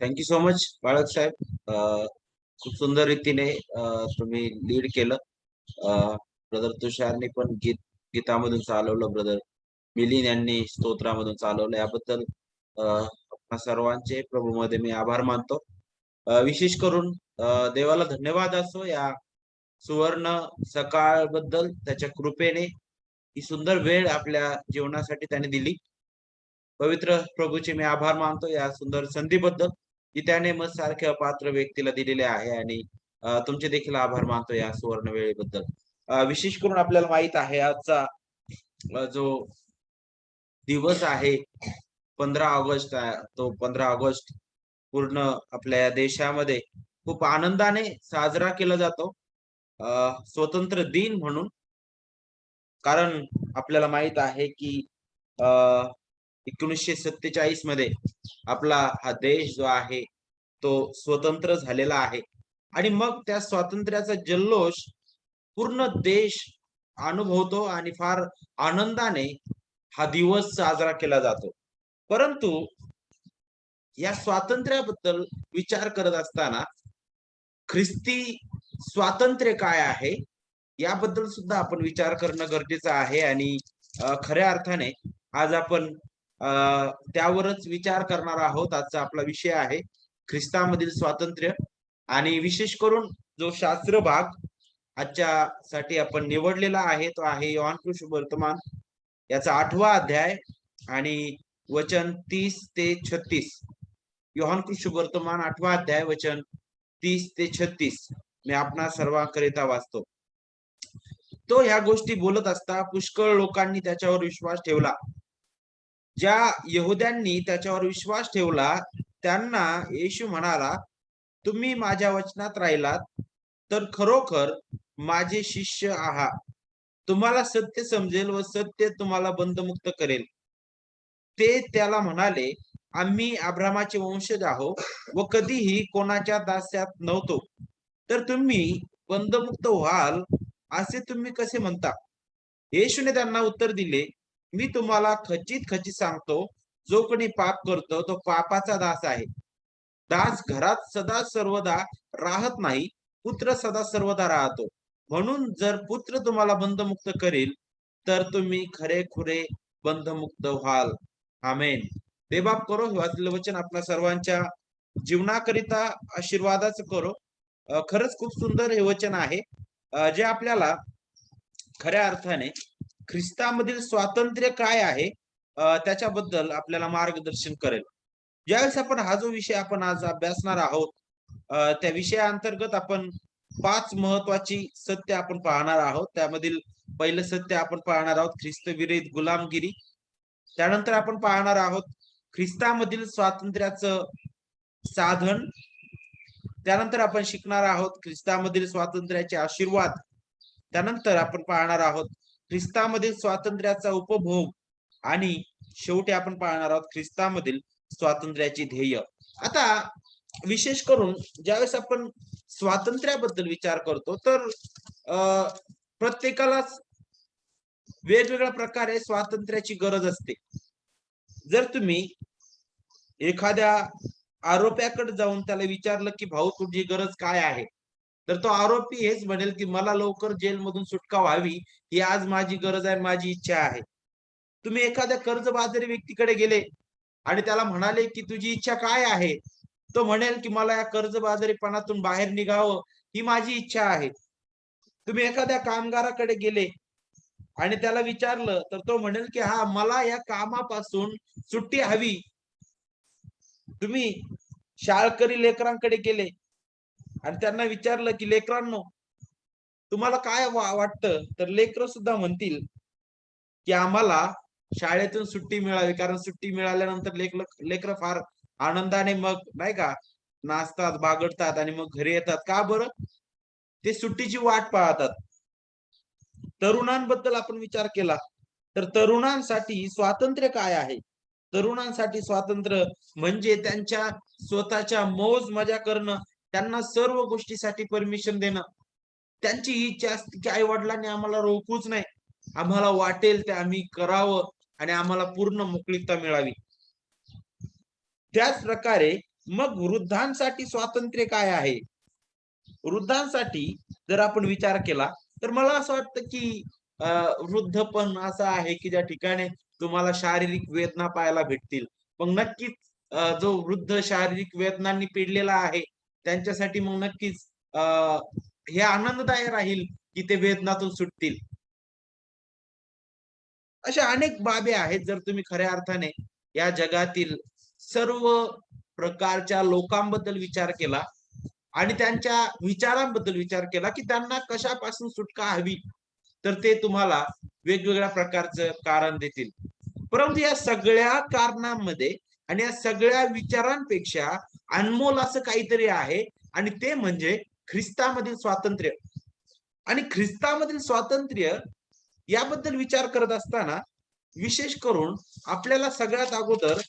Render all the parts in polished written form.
Thank you so much बाळक साहेब. खूप सुंदर रीतीने तुम्ही लीड केलं. ब्रदर तुषारने पण गीतामधून चालवलं, ब्रदर मिलिंद यांनी स्तोत्रामधून चालवलं. याबद्दल आपणा सर्वांचे प्रभूमध्ये मी आभार मानतो. विशेष करून देवाला धन्यवाद असो या सुवर्ण सकाळ बद्दल, त्याच्या कृपेने ही सुंदर वेळ आपल्या जीवनासाठी त्याने दिली. पवित्र प्रभूचे मी आभार मानतो या सुंदर संधीबद्दल, की त्याने मग सारख्या पात्र व्यक्तीला दिलेले आहे. आणि तुमचे देखील आभार मानतो या सुवर्ण वेळेबद्दल. विशेष करून आपल्याला माहित आहे आजचा जो दिवस आहे 15 ऑगस्ट, तो 15 ऑगस्ट पूर्ण आपल्या देशामध्ये खूप आनंदाने साजरा केला जातो, स्वतंत्र दिन म्हणून. कारण आपल्याला माहित आहे की 1947 मध्ये आपला हा देश जो आहे तो स्वतंत्र झालेला आहे. आणि मग त्या स्वातंत्र्याचा जल्लोष पूर्ण देश अनुभवतो आणि फार आनंदाने हा दिवस साजरा केला जातो. परंतु या स्वातंत्र्याबद्दल विचार करत असताना ख्रिस्ती स्वातंत्र्य काय आहे याबद्दल सुद्धा आपण विचार करणं गरजेचं आहे. आणि खऱ्या अर्थाने आज आपण त्यावरच विचार करणार आहोत. आजचा आपला विषय आहे ख्रिस्तामधील स्वातंत्र्य. आणि विशेष करून जो शास्त्र भाग आजच्या साठी आपण निवडलेला आहे तो आहे योहान सुवर्तमान याचा 8वा अध्याय आणि वचन 30 ते 36. योहान सुवर्तमान 8वा अध्याय वचन 30 ते 36 मी आपणा सर्वांकरिता वाचतो. तो ह्या गोष्टी बोलत असता पुष्कळ लोकांनी त्याच्यावर विश्वास ठेवला. ज्या यहुद्यांनी त्याच्यावर विश्वास ठेवला त्यांना येशू म्हणाला, तुम्ही माझ्या वचनात राहिलात तर खरोखर माझे शिष्य आहात. तुम्हाला सत्य समजेल व सत्य तुम्हाला बंधमुक्त करेल. ते त्याला म्हणाले, आम्ही अब्रामाचे वंशज आहोत व कधीही कोणाच्या दास्यात नव्हतो, तर तुम्ही बंधमुक्त व्हाल असे तुम्ही कसे म्हणता? येशूने त्यांना उत्तर दिले, मी तुम्हाला खचित खचित सांगतो, जो कोणी पाप करतो तो पापाचा दास आहे. दास घरात सदा सर्वदा राहत नाही, पुत्र सदा सर्वदा राहतो. म्हणून जर पुत्र तुम्हाला बंधमुक्त करेल तर तुम्ही खरेखुरे बंधमुक्त व्हाल. आमेन. देवबाप करो हे वाचलेलं वचन आपल्या सर्वांच्या जीवनाकरिता आशीर्वादाचं करो. खरंच खूप सुंदर हे वचन आहे, जे आपल्याला खऱ्या अर्थाने ख्रिस्तामधील स्वातंत्र्य काय आहे त्याच्याबद्दल आपल्याला मार्गदर्शन करेल. ज्यावेळेस आपण हा जो विषय आपण आज अभ्यासणार आहोत, त्या विषयाअंतर्गत आपण 5 महत्वाची सत्य आपण पाहणार आहोत. त्यामधील पहिलं सत्य आपण पाहणार आहोत ख्रिस्त विरहित गुलामगिरी. त्यानंतर आपण पाहणार आहोत ख्रिस्तामधील स्वातंत्र्याचं साधन. त्यानंतर आपण शिकणार आहोत ख्रिस्तामधील स्वातंत्र्याचे आशीर्वाद. त्यानंतर आपण पाहणार आहोत ख्रिस्तामधील स्वातंत्र्याचा उपभोग. आणि शेवटी आपण पाहणार आहोत ख्रिस्तामधील स्वातंत्र्याची ध्येय. आता विशेष करून ज्यावेळेस आपण स्वातंत्र्याबद्दल विचार करतो तर प्रत्येकालाच वेगवेगळ्या प्रकारे स्वातंत्र्याची गरज असते. जर तुम्ही एखाद्या आरोप्याकडे जाऊन त्याला विचारलं की भाऊ तुझी गरज काय आहे, तर तो आरोपी हेच म्हणेल की मला लवकर जेलमधून सुटका व्हावी ही आज माझी गरज आहे, माझी इच्छा आहे. तुम्ही एखाद्या कर्जबाजारी व्यक्तीकडे गेले आणि त्याला म्हणाले की तुझी इच्छा काय आहे, तो म्हणेल की मला या कर्जबाजारीपणातून बाहेर निघावं ही माझी इच्छा आहे. तुम्ही एखाद्या कामगाराकडे गेले आणि त्याला विचारलं तर तो म्हणेल की हा मला या कामापासून सुट्टी हवी. तुम्ही शाळकरी लेकरांकडे गेले आणि त्यांना विचारलं की लेकरांनो तुम्हाला काय वाटतं, तर लेकर सुद्धा म्हणतील की आम्हाला शाळेतून सुट्टी मिळावी, कारण सुट्टी मिळाल्यानंतर लेकर फार आनंदाने मग नाही का नाचतात, बागडतात आणि मग घरी येतात. का बरं? ते सुट्टीची वाट पाहतात. तरुणांबद्दल आपण विचार केला तर तरुणांसाठी स्वातंत्र्य काय आहे? तरुणांसाठी स्वातंत्र्य म्हणजे त्यांच्या स्वतःच्या मौज मजा करणं, त्यांना सर्व गोष्टीसाठी परमिशन देणं. त्यांची इच्छा असते की आई वडिलांनी आम्हाला रोखूच नाही, आम्हाला वाटेल ते आम्ही करावं आणि आम्हाला पूर्ण मोकळीकता मिळावी. त्याच प्रकारे मग वृद्धांसाठी स्वातंत्र्य काय आहे? वृद्धांसाठी जर आपण विचार केला तर मला असं वाटतं की वृद्ध पण असं आहे की ज्या ठिकाणी तुम्हाला शारीरिक वेदना पाहायला भेटतील. मग नक्कीच जो वृद्ध शारीरिक वेदनांनी पिडलेला आहे त्यांच्यासाठी मग नक्कीच अ, हे आनंददायी राहील की ते वेदनातून सुटतील. अशा अनेक बाबी आहेत जर तुम्ही खऱ्या अर्थाने या जगातील सर्व प्रकारच्या लोकांबद्दल विचार केला आणि त्यांच्या विचारांबद्दल विचार केला की त्यांना कशापासून सुटका हवी, तर ते तुम्हाला वेगवेगळ्या प्रकारचं कारण देतील. परंतु या सगळ्या कारणांमध्ये आणि या सगळ्या विचारांपेक्षा अनमोल असं काहीतरी आहे आणि ते म्हणजे ख्रिस्तामधील स्वातंत्र्य. आणि ख्रिस्तामधील स्वातंत्र्य याबद्दल विचार करत असताना विशेष करून आपल्याला सगळ्यात अगोदर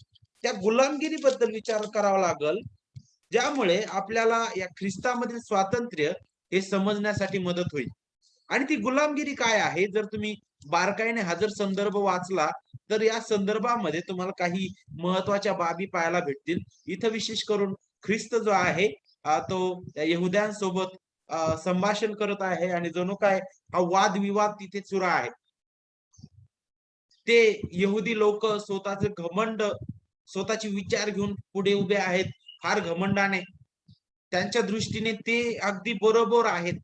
त्या गुलामगिरीबद्दल विचार करावा लागेल, ज्यामुळे आपल्याला या ख्रिस्तामधील स्वातंत्र्य हे समजण्यासाठी मदत होईल. आणि ती गुलामगिरी काय आहे, जर तुम्ही बारकाईने हा जर संदर्भ वाचला तर या संदर्भामध्ये तुम्हाला काही महत्वाच्या बाबी पाहायला भेटतील. इथं विशेष करून ख्रिस्त जो आहे तो यहुद्यांसोबत संभाषण करत आहे आणि जणू काय हा वादविवाद तिथे सुरू आहे. ते यहुदी लोक स्वतःचे घमंड, स्वतःचे विचार घेऊन पुढे उभे आहेत फार घमंडाने. त्यांच्या दृष्टीने ते अगदी बरोबर आहेत.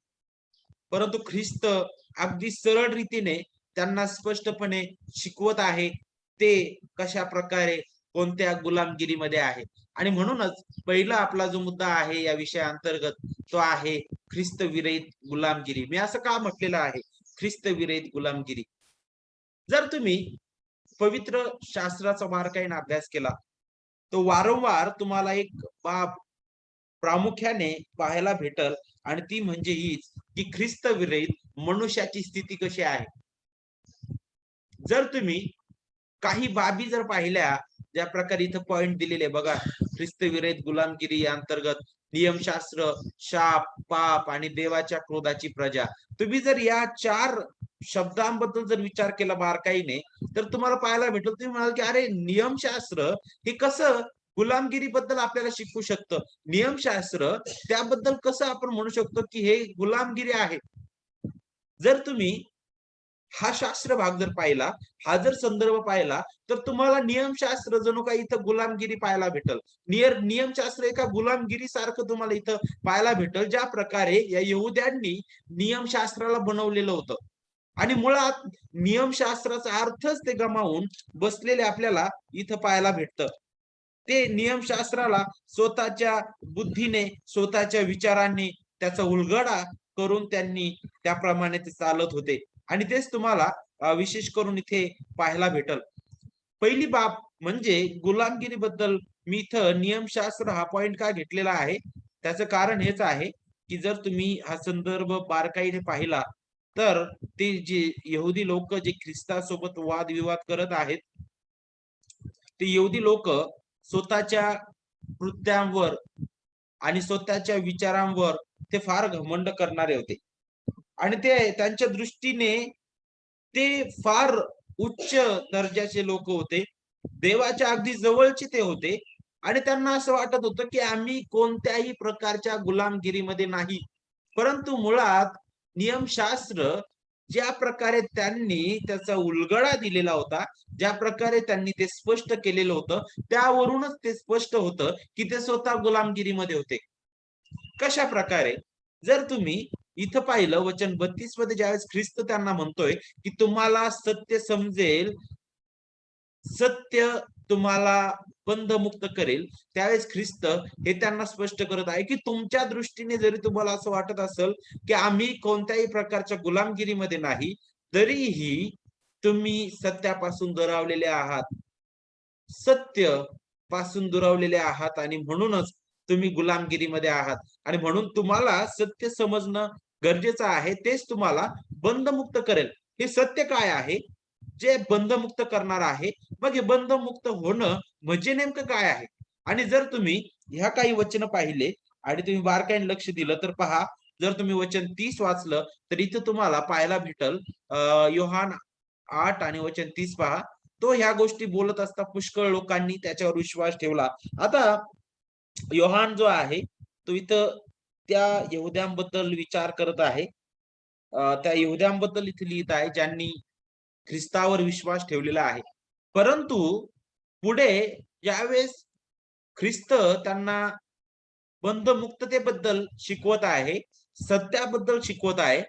परंतु ख्रिस्त अगदी सरळ रीतीने त्यांना स्पष्टपणे शिकवत आहे ते कशा प्रकारे कोणत्या गुलामगिरीमध्ये आहे. आणि म्हणूनच पहिला आपला जो मुद्दा आहे या विषयाअंतर्गत तो आहे ख्रिस्त विरहित गुलामगिरी. मी असं का म्हटलेलं आहे ख्रिस्त विरहित गुलामगिरी? जर तुम्ही पवित्र शास्त्राचा बारकाईने अभ्यास केला तो वारंवार तुम्हाला एक बाब प्रामुख्याने पाहायला भेटल आणि ती म्हणजे हीच की ख्रिस्त विरहित मनुष्याची स्थिती कशी आहे. जर तुम्ही काही बाबी जर पाहिल्या, ज्या प्रकारे इथं पॉइंट दिलेले बघा, ख्रिस्त विरहित गुलामगिरी या अंतर्गत नियमशास्त्र, शाप, पाप आणि देवाच्या क्रोधाची प्रजा. तुम्ही जर या 4 शब्दांबद्दल जर विचार केला बारकाईने, तर तुम्हाला पाहायला भेटेल, तुम्ही म्हणाल की अरे नियमशास्त्र हे कसं गुलामगिरीबद्दल आपल्याला शिकवू शकतं? नियमशास्त्र त्याबद्दल कसं आपण म्हणू शकतो की हे गुलामगिरी आहे? जर तुम्ही हा शास्त्र भाग जर पाहिला, हा जर संदर्भ पाहिला, तर तुम्हाला नियमशास्त्र जणू काही इथं गुलामगिरी पाहायला भेटल. नियमशास्त्र एका गुलामगिरीसारखं तुम्हाला इथं पाहायला भेटल, ज्या प्रकारे या यहुद्यांनी नियमशास्त्राला बनवलेलं होतं. आणि मुळात नियमशास्त्राचा अर्थच ते गमावून बसलेले आपल्याला इथं पाहायला भेटतं. ते नियमशास्त्राला स्वतःच्या बुद्धीने, स्वतःच्या विचारांनी त्याचा उलगडा करून त्यांनी त्याप्रमाणे ते चालत होते. आणि तेच तुम्हाला विशेष करून इथे पाहायला भेटल. पहिली बाब म्हणजे गुलामगिरीबद्दल मी इथं नियमशास्त्र हा पॉइंट का घेतलेला आहे, त्याचं कारण हेच आहे की जर तुम्ही हा संदर्भ बारकाईने पाहिला तर ते जे यहुदी लोक जे ख्रिस्तासोबत वादविवाद करत आहेत, ते यहुदी लोक स्वतःच्या कृत्यांवर आणि स्वतःच्या विचारांवर ते फार घमंड करणारे होते. आणि ते त्यांच्या दृष्टीने ते फार उच्च दर्जाचे लोक होते. देवाच्या अगदी जवळचे ते होते आणि त्यांना असं वाटत होतं की आम्ही कोणत्याही प्रकारच्या गुलामगिरीमध्ये नाही. परंतु मुळात नियमशास्त्र ज्या प्रकारे त्यांनी त्याचा उलगडा दिलेला होता, ज्या प्रकारे त्यांनी ते स्पष्ट केलेलं होतं, त्यावरूनच ते स्पष्ट होतं की ते स्वतः गुलामगिरीमध्ये होते. कशा प्रकारे? जर तुम्ही इथं पाहिलं वचन 32 मध्ये ज्यावेळेस ख्रिस्त त्यांना म्हणतोय की तुम्हाला सत्य समजेल, सत्य तुम्हाला बंधमुक्त करेल, त्यावेळेस ख्रिस्त हे त्यांना स्पष्ट करत आहे की तुमच्या दृष्टीने जरी तुम्हाला असं वाटत असेल की आम्ही कोणत्याही प्रकारच्या गुलामगिरीमध्ये नाही, तरीही तुम्ही सत्यापासून दुरावलेले आहात. सत्य पासून दुरावलेले आहात आणि म्हणूनच तुम्ही गुलामगिरीमध्ये आहात. आणि म्हणून तुम्हाला सत्य समजणं गरजेचं आहे. तेच तुम्हाला बंधमुक्त करेल. हे सत्य काय आहे? जे बंधमुक्त करणार आहे. मग हे बंधमुक्त होणं म्हणजे नेमकं काय आहे? आणि जर तुम्ही ह्या काही वचन पाहिले आणि तुम्ही बारकाईने लक्ष दिलं तर पहा, जर तुम्ही वचन 30 वाचलं तर इथं तुम्हाला पाहायला भेटल योहान 8 आणि वचन 30 पहा. तो ह्या गोष्टी बोलत असता पुष्कळ लोकांनी त्याच्यावर विश्वास ठेवला. आता योहान जो आहे तो इथं त्या यहुद्यांबद्दल विचार करत आहे. त्या यहुद्यांबद्दल इथे लिहित आहे ज्यांनी ख्रिस्तावर विश्वास ठेवलेला आहे. परंतु पुढे ज्यावेळेस ख्रिस्त त्यांना बंधमुक्ततेबद्दल शिकवत आहे, सत्याबद्दल शिकवत आहे.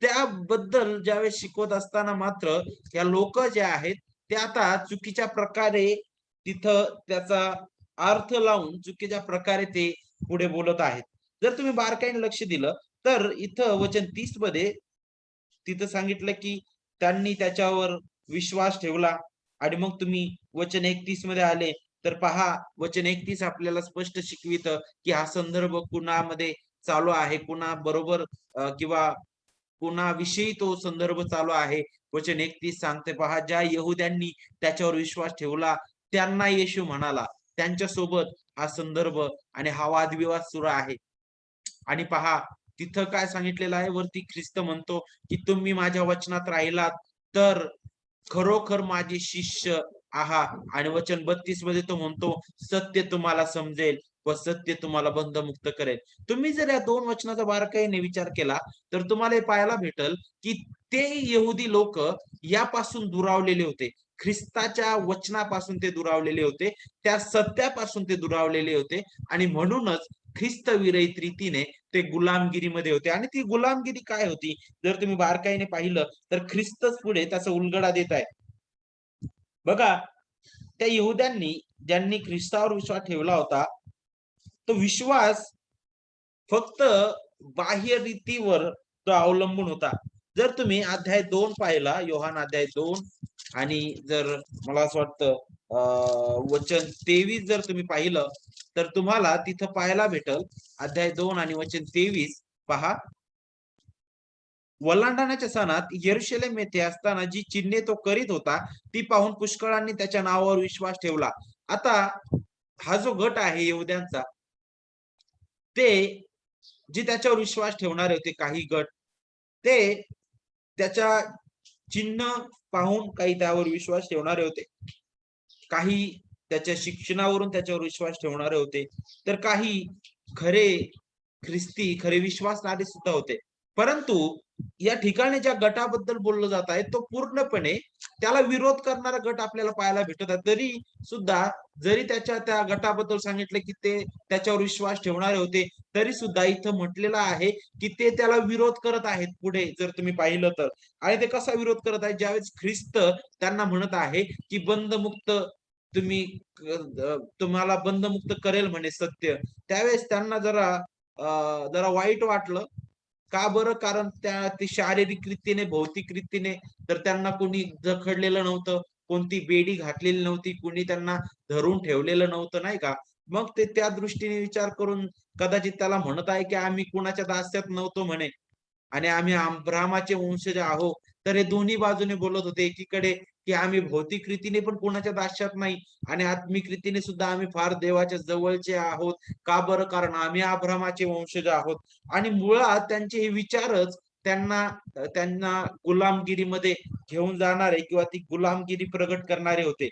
त्याबद्दल ज्यावेळेस शिकवत असताना मात्र या लोक जे आहेत ते आता चुकीच्या प्रकारे तिथं त्याचा अर्थ लावून चुकीच्या प्रकारे ते पुढे बोलत आहेत. जर तुम्ही बारकाईने लक्ष दिलं तर इथं वचन 30 मध्ये तिथं सांगितलं की त्यांनी त्याच्यावर विश्वास ठेवला आणि मग तुम्ही वचन 31 मध्ये आले तर पहा वचन 31 आपल्याला स्पष्ट शिकवित की हा संदर्भ कुणामध्ये चालू आहे, कुणा बरोबर किंवा कुणाविषयी तो संदर्भ चालू आहे. वचन 31 सांगते पहा, ज्या यहुद्यांनी त्याच्यावर विश्वास ठेवला त्यांना येशू म्हणाला. त्यांच्यासोबत हा संदर्भ आणि हा वादविवाद सुरू आहे. आणि पहा तिथं काय सांगितलेलं आहे, वरती ख्रिस्त म्हणतो की तुम्ही माझ्या वचनात राहिलात तर खरोखर माझे शिष्य आहात. आणि वचन 32 मध्ये तो म्हणतो सत्य तुम्हाला समजेल व सत्य तुम्हाला बंधमुक्त करेल. तुम्ही जर या दोन वचनाचा बारकाईने विचार केला तर तुम्हाला हे पाहायला भेटल की ते यहुदी लोक यापासून दुरावलेले होते. ख्रिस्ताच्या वचनापासून ते दुरावलेले होते, त्या सत्यापासून ते दुरावलेले होते आणि म्हणूनच ख्रिस्त विरहित रीतीने ते गुलामगिरीमध्ये होते. आणि ती गुलामगिरी काय होती जर तुम्ही बारकाईने पाहिलं तर ख्रिस्तच पुढे त्याचा उलगडा देत आहे. बघा त्या यहुद्यांनी ज्यांनी ख्रिस्तावर विश्वास ठेवला होता तो विश्वास फक्त बाह्य रीतीवर तो अवलंबून होता. जर तुम्ही अध्याय 2 पाहिला, योहान अध्याय 2 आणि जर मला असं वाटतं वचन 23 जर तुम्ही पाहिलं तर तुम्हाला तिथं पाहायला भेटल अध्याय 2 आणि वचन 23 पहा. वलांडण्याच्या सणात यरुशलेम येथे असताना जी चिन्हे तो करीत होता ती पाहून पुष्कळांनी त्याच्या नावावर विश्वास ठेवला. आता हा जो गट आहे यहुद्यांचा ते जे त्याच्यावर विश्वास ठेवणारे होते काही गट ते त्याच्या चिन्ह पाहून काही त्यावर विश्वास ठेवणारे होते, काही त्याच्या शिक्षणावरून त्याच्यावर विश्वास ठेवणारे होते, तर काही खरे ख्रिस्ती खरे विश्वासणारे सुद्धा होते. परंतु या ठिकाणी ज्या गटाबद्दल बोललं जात आहे तो पूर्णपणे त्याला विरोध करणारा गट आपल्याला पाहायला भेटत आहे. तरी सुद्धा जरी त्याच्या त्या गटाबद्दल सांगितलं की ते त्याच्यावर विश्वास ठेवणारे होते तरी सुद्धा इथं म्हटलेलं आहे की ते त्याला विरोध करत आहेत पुढे जर तुम्ही पाहिलं तर. आणि ते कसा विरोध करत आहेत, ज्यावेळेस ख्रिस्त त्यांना म्हणत आहे की बंधमुक्त तुम्ही तुम्हाला बंधमुक्त करेल म्हणे सत्य, त्यावेळेस त्यांना जरा वाईट वाटलं. का बरं? कारण ते शारीरिक रीतीने भौतिक रीतीने तर त्यांना कोणी जखडलेलं नव्हतं, कोणती बेडी घातलेली नव्हती, कोणी त्यांना धरून ठेवलेलं नव्हतं नाही का. मग ते त्या दृष्टीने विचार करून कदाचित त्याला म्हणत आहे की आम्ही कुणाच्या दास्यात नव्हतो म्हणे आणि आम्ही अब्राहमाचे वंशज आहोत. तर हे दोन्ही बाजूने बोलत होते. एकीकडे की आम्ही भौतिक रीतीने पण कोणाच्या दास्यात नाही आणि आत्मिक रीतीने सुद्धा आम्ही फार देवाच्या जवळचे आहोत. का बरं? कारण आम्ही अब्राहमाचे वंशज आहोत. आणि मुळात त्यांचे हे विचारच त्यांना त्यांना गुलामगिरीमध्ये घेऊन जाणारे किंवा ती गुलामगिरी प्रगट करणारे होते.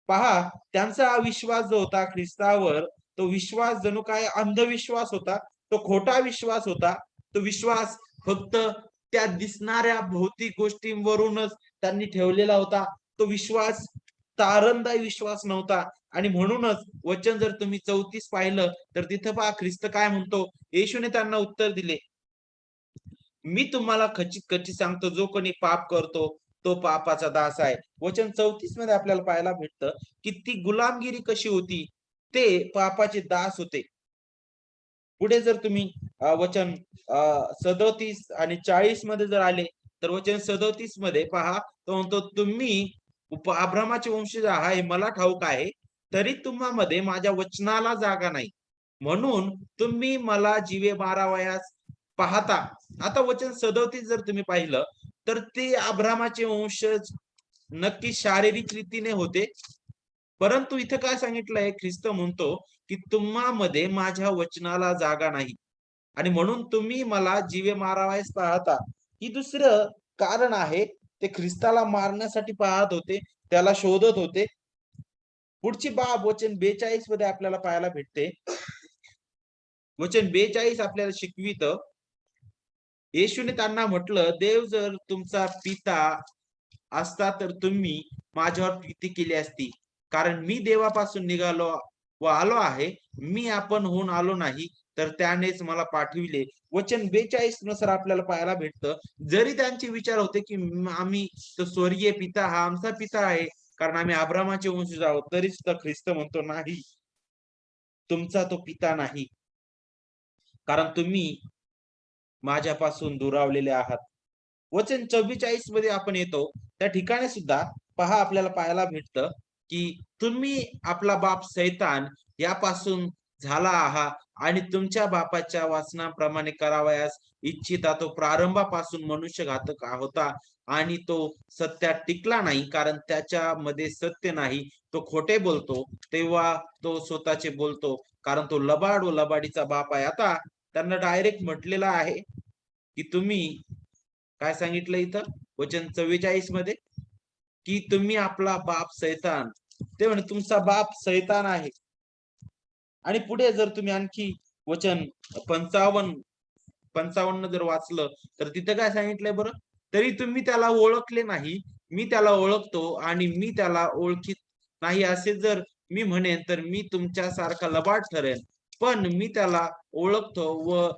पहा त्यांचा विश्वास जो होता ख्रिस्तावर तो विश्वास जणू काय अंधविश्वास होता, तो खोटा विश्वास होता. तो विश्वास फक्त त्या दिसणाऱ्या भौतिक गोष्टींवरूनच त्यांनी ठेवलेला होता. तो विश्वास तारणदायी विश्वास नव्हता. आणि म्हणूनच वचन जर तुम्ही 34 पाहिलं तर तिथं पहा ख्रिस्त काय म्हणतो, येशूने त्यांना उत्तर दिले, मी तुम्हाला खचित खचित सांगतो जो कोणी पाप करतो तो पापाचा दास आहे. वचन 34 मध्ये आपल्याला पाहायला भेटतं की ती गुलामगिरी कशी होती, ते पापाचे दास होते. पुढे जर तुम्ही वचन 37 आणि 40 मध्ये जर आले तर वचन 37 मध्ये पहा तो म्हणतो तुम्ही अब्रामाचे वंशज आहात हे मला ठाऊक आहे, तरी तुम्हामध्ये माझ्या वचनाला जागा नाही, म्हणून तुम्ही मला जीवे मारावयास पाहता. आता वचन 37 जर तुम्ही पाहिलं तर ते अब्रामाचे वंशज नक्की शारीरिक रीतीने होते. परंतु इथं काय सांगितलंय, ख्रिस्त म्हणतो की तुम्हामध्ये माझ्या वचनाला जागा नाही आणि म्हणून तुम्ही मला जीवे मारावयास पाहता. ही दुसरं कारण आहे. ते ख्रिस्ताला मारण्यासाठी पाहत होते, त्याला शोधत होते. पुढची बाब वचन 42 मध्ये आपल्याला पाहायला भेटते वचन 42 आपल्याला शिकवित, येशूने त्यांना म्हटलं, देव जर तुमचा पिता असता तर तुम्ही माझ्यावर प्रीती केली असती, कारण मी देवापासून निघालो व आलो आहे. मी आपण होऊन आलो नाही, तर त्यानेच मला पाठविले. वचन 42 नुसार आपल्याला पाहायला भेटतं, जरी त्यांचे विचार होते की आम्ही तो स्वर्गीय पिता हा आमचा पिता आहे, कारण आम्ही अब्रामाचे वंशज आहोत, तरी सुद्धा ख्रिस्त म्हणतो नाही, तुमचा तो पिता नाही, कारण तुम्ही माझ्यापासून दुरावलेले आहात. वचन 44 मध्ये आपण येतो, त्या ठिकाणी सुद्धा पहा आपल्याला पाहायला भेटतं की तुम्ही आपला बाप सैतान यापासून झाला आहात आणि तुमच्या बापाच्या वासनाप्रमाणे करावयास इच्छिता. तो प्रारंभापासून मनुष्यघातक होता आणि तो सत्यात टिकला नाही, कारण त्याच्यामध्ये सत्य नाही. तो खोटे बोलतो तेव्हा तो स्वतःचे बोलतो, कारण तो लबाड व लबाडीचा बाप आहे. आता त्यांना डायरेक्ट म्हटलेलं आहे की तुम्ही काय सांगितलं इथं वचन 44 मध्ये, की तुम्ही आपला बाप सैतान, ते म्हणे तुमचा बाप सैतान आहे. आणि पुढे जर तुम्ही आणखी वचन 55 जर वाचलं तर तिथं काय सांगितलंय बरं, तरी तुम्ही त्याला ओळखले नाही, मी त्याला ओळखतो आणि मी त्याला ओळखीत नाही असे जर मी म्हणेन तर मी तुमच्यासारखा लबाड ठरेन. पण मी त्याला ओळखतो व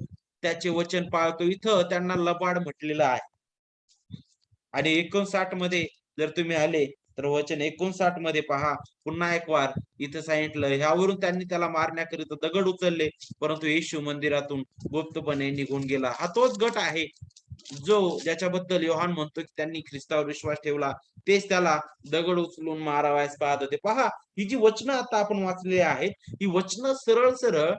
त्याचे वचन पाळतो. इथं त्यांना लबाड म्हटलेलं आहे. आणि 59 मध्ये जर तुम्ही आले तर वचन 59 मध्ये पहा, पुन्हा एक वार इथं सांगितलं, ह्यावरून त्यांनी त्याला मारण्याकरिता दगड उचलले, परंतु येशू मंदिरातून गुप्तपणे निघून गेला. हा तोच गट आहे जो ज्याच्याबद्दल योहान म्हणतो की त्यांनी ख्रिस्तावर विश्वास ठेवला, तेच त्याला दगड उचलून मारावयास पाहत होते. पहा, ही जी वचनं आता आपण वाचलेली आहेत, ही वचनं सरळ सरळ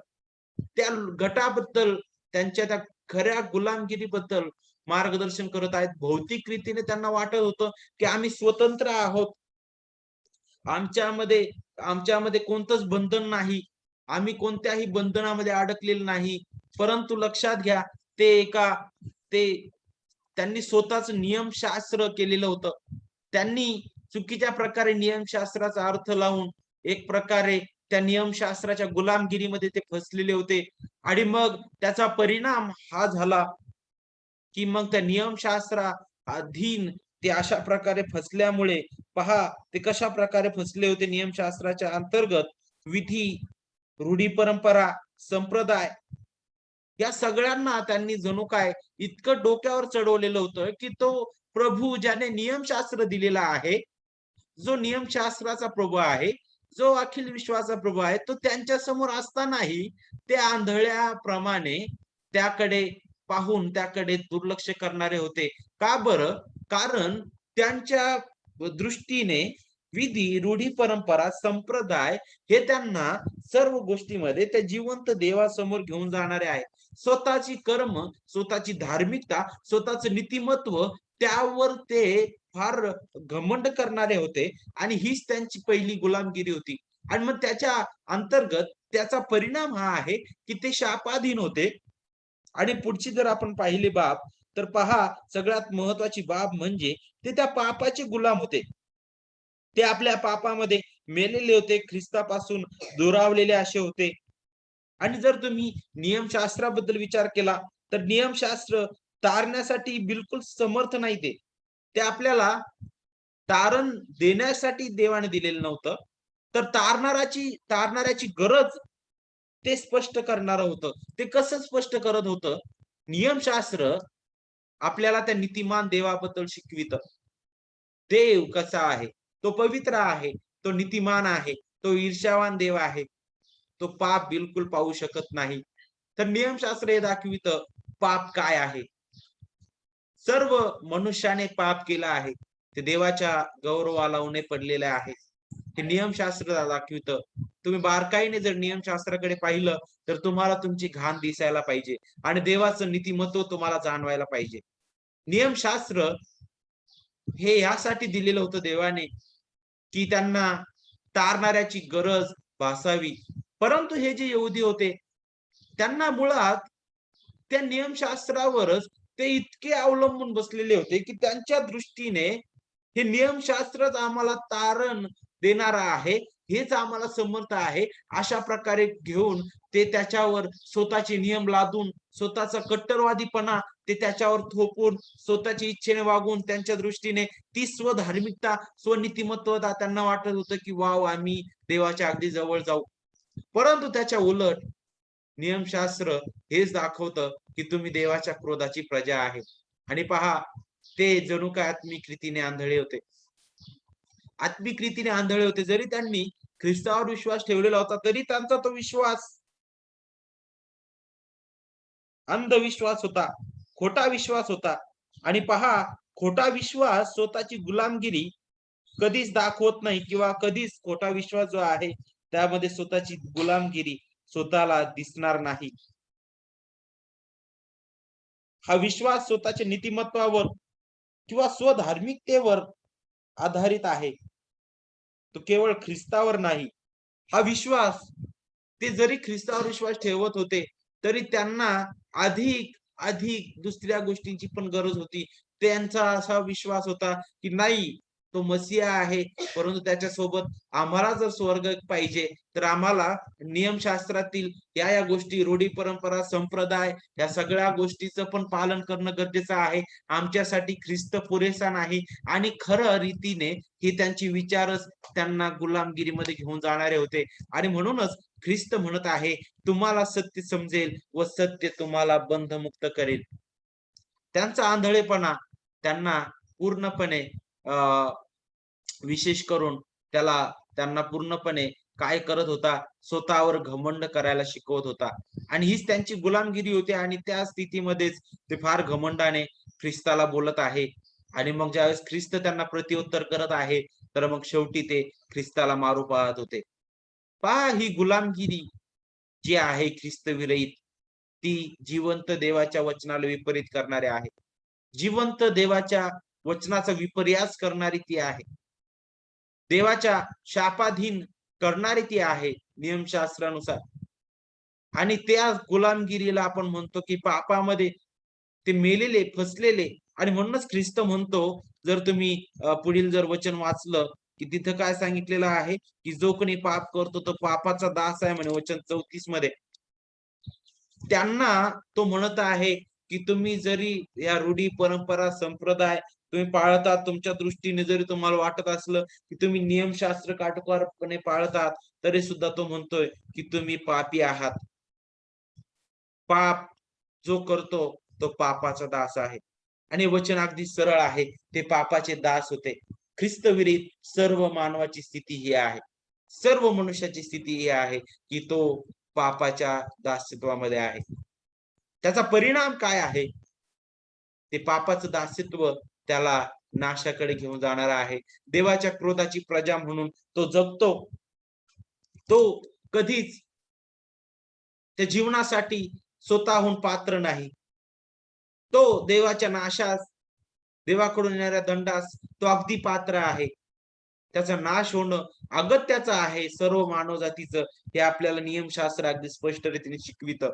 त्या गटाबद्दल, त्यांच्या त्या खऱ्या गुलामगिरीबद्दल मार्गदर्शन करत आहेत. भौतिक रीतीने त्यांना वाटत होतं की आम्ही स्वतंत्र आहोत, आमच्यामध्ये आमच्यामध्ये कोणतंच बंधन नाही, आम्ही कोणत्याही बंधनामध्ये अडकलेलं नाही. परंतु लक्षात घ्या, ते त्यांनी स्वतःच नियमशास्त्र केलेलं होतं. त्यांनी चुकीच्या प्रकारे नियमशास्त्राचा अर्थ लावून एक प्रकारे त्या नियमशास्त्राच्या गुलामगिरीमध्ये ते फसलेले होते. आणि मग त्याचा परिणाम हा झाला की मग त्या नियमशास्त्रा अधीन ते अशा प्रकारे फसल्यामुळे, पहा ते कशा प्रकारे फसले होते. नियमशास्त्राच्या अंतर्गत विधी, रूढी परंपरा, संप्रदाय या सगळ्यांना त्यांनी जणू काय इतकं डोक्यावर चढवलेलं होतं की तो प्रभू ज्याने नियमशास्त्र दिलेला आहे, जो नियमशास्त्राचा प्रभू आहे, जो अखिल विश्वाचा प्रभू आहे, तो त्यांच्या समोर असतानाही ते आंधळ्याप्रमाणे त्याकडे पाहून त्याकडे दुर्लक्ष करणारे होते. का बरं? कारण त्यांच्या दृष्टीने विधी, रूढी, परंपरा, संप्रदाय हे त्यांना सर्व गोष्टीमध्ये त्या जिवंत देवासमोर घेऊन जाणारे आहेत. स्वतःची कर्म, स्वतःची धार्मिकता, स्वतःचं नीतिमत्व त्यावर ते फार घमंड करणारे होते आणि हीच त्यांची पहिली गुलामगिरी होती. आणि मग त्याच्या अंतर्गत त्याचा परिणाम हा आहे की ते शापाधीन होते. आणि पुढची जर आपण पाहिली बाब, तर पहा सगळ्यात महत्वाची बाब म्हणजे ते त्या पापाचे गुलाम होते. ते आपल्या पापामध्ये मेलेले होते, ख्रिस्तापासून दुरावलेले असे होते. आणि जर तुम्ही नियमशास्त्राबद्दल विचार केला तर नियमशास्त्र तारण्यासाठी बिलकुल समर्थ नाही. ते आपल्याला तारण देण्यासाठी देवाने दिलेलं नव्हतं, तर तारणाऱ्याची गरज ते स्पष्ट करणार होतं. ते कसं स्पष्ट करत होतं? नियमशास्त्र आपल्याला त्या नीतिमान देवाबद्दल शिकवितं. देव कसा आहे? तो पवित्र आहे, तो नीतिमान आहे, तो ईर्ष्यावान देव आहे, तो पाप बिलकुल पाहू शकत नाही. तर नियमशास्त्र हे दाखवितं पाप काय आहे. सर्व मनुष्याने पाप केला आहे, ते देवाच्या गौरवाला उणे पडलेले आहे. हे नियमशास्त्र दाखवितं. तुम्ही बारकाईने जर नियमशास्त्राकडे पाहिलं तर तुम्हाला तुमची घाण दिसायला पाहिजे आणि देवाचं नीतिमत्व तुम्हाला जाणवायला पाहिजे. नियमशास्त्र हे यासाठी दिलेलं होतं देवाने की त्यांना तारणाऱ्याची गरज भासावी. परंतु हे जे यहुदी होते, त्यांना मुळात त्या नियमशास्त्रावरच ते इतके अवलंबून बसलेले होते की त्यांच्या दृष्टीने हे नियमशास्त्रच आम्हाला तारण देणारा आहे हेच आम्हाला समर्थ आहे, अशा प्रकारे घेऊन ते त्याच्यावर स्वतःचे नियम लादून, स्वतःचा कट्टरवादीपणा ते त्याच्यावर थोपून, स्वतःच्या इच्छेने वागून त्यांच्या दृष्टीने ती स्वधार्मिकता, स्वनीतिमत्वता त्यांना वाटत होतं, की वाव आम्ही देवाच्या अगदी जवळ जाऊ. परंतु त्याच्या उलट नियमशास्त्र हेच दाखवतं, की तुम्ही देवाच्या क्रोधाची प्रजा आहे. आणि पहा, ते जणू काय आत्मिक रीतीने आंधळे होते. आत्मिक रीतीने आंधळे होते. जरी त्यांनी ख्रिस्तावर विश्वास ठेवलेला होता, तरी त्यांचा तो विश्वास अंधविश्वास होता, खोटा विश्वास होता. आणि पहा, खोटा विश्वास स्वतःची गुलामगिरी कधीच दाखवत नाही किंवा कधीच खोटा विश्वास जो आहे, त्यामध्ये स्वतःची गुलामगिरी स्वतःला दिसणार नाही. हा विश्वास स्वतःच्या नीतिमत्वावर किंवा स्वधार्मिकतेवर आधारित आहे. तो केवळ ख्रिस्तावर नाही. हा विश्वास ते जरी ख्रिस्तावर विश्वास ठेवत होते, तरी त्यांना अधिक, अधिक दुसऱ्या गोष्टींची पण गरज होती. त्यांचा असा विश्वास होता, की नाही तो मसीहा आहे, परंतु त्याच्यासोबत आम्हाला जर स्वर्ग पाहिजे, तर आम्हाला नियमशास्त्रातील या गोष्टी, रूढी, परंपरा, संप्रदाय या सगळ्या गोष्टीचं पण पालन करणं गरजेचं आहे. आमच्यासाठी ख्रिस्त पुरेसा नाही. आणि खरं रीतीने हे त्यांचे विचारच त्यांना गुलामगिरीमध्ये घेऊन जाणारे होते. आणि म्हणूनच ख्रिस्त म्हणत आहे, तुम्हाला सत्य समजेल व सत्य तुम्हाला बंधमुक्त करेल. त्यांचा आंधळेपणा त्यांना पूर्णपणे विशेष करून त्यांना पूर्णपणे काय करत होता, स्वतःवर घमंड करायला शिकवत होता. आणि हीच त्यांची गुलामगिरी होती. आणि त्या स्थितीमध्येच ते फार घमंडाने ख्रिस्ताला बोलत आहे. आणि मग ज्यावेळेस ख्रिस्त त्यांना प्रत्युत्तर करत आहे, तर मग शेवटी ते ख्रिस्ताला मारू पाहत होते. पहा, ही गुलामगिरी जी आहे ख्रिस्त विरहित, ती जिवंत देवाच्या वचनाला विपरीत करणारे आहे. जिवंत देवाच्या वचनाचा विपर्यास करणारी ती आहे. देवाच्या शापाधीन करणारी ती आहे नियमशास्त्रानुसार. आणि त्या गुलामगिरीला आपण म्हणतो, की पापामध्ये ते मेलेले, फसलेले. आणि म्हणूनच ख्रिस्त म्हणतो, जर तुम्ही पुढील जर वचन वाचलं, की तिथं काय सांगितलेलं आहे, की जो कोणी पाप करतो तो पापाचा दास आहे म्हणे, वचन 34 मध्ये. त्यांना तो म्हणत आहे, की तुम्ही जरी या रूढी, परंपरा, संप्रदाय तुम्ही पाळतात, तुमच्या दृष्टीने जरी तुम्हाला वाटत असलं, की तुम्ही नियमशास्त्र काटेकोरपणे पाळतात, तरी सुद्धा तो म्हणतोय, की तुम्ही पापी आहात. पाप जो करतो तो पापाचा दास आहे. आणि वचन अगदी सरळ आहे, ते पापाचे दास होते. ख्रिस्तविरहित सर्व मानवाची स्थिती ही आहे. सर्व मनुष्याची स्थिती ही आहे, की तो पापाच्या दासत्वामध्ये आहे. त्याचा परिणाम काय आहे? ते पापाचं दासत्व त्याला नाशाकडे घेऊन जाणार आहे. देवाच्या क्रोधाची प्रजा म्हणून तो जगतो. तो कधीच त्या जीवनासाठी स्वतःहून पात्र नाही. तो देवाच्या नाशास, देवाकडून येणाऱ्या दंडास तो अगदी पात्र आहे. त्याचा नाश होणं अगत्याचं आहे सर्व मानवजातीचं, हे आपल्याला नियमशास्त्र अगदी स्पष्ट रीतीने शिकवितं.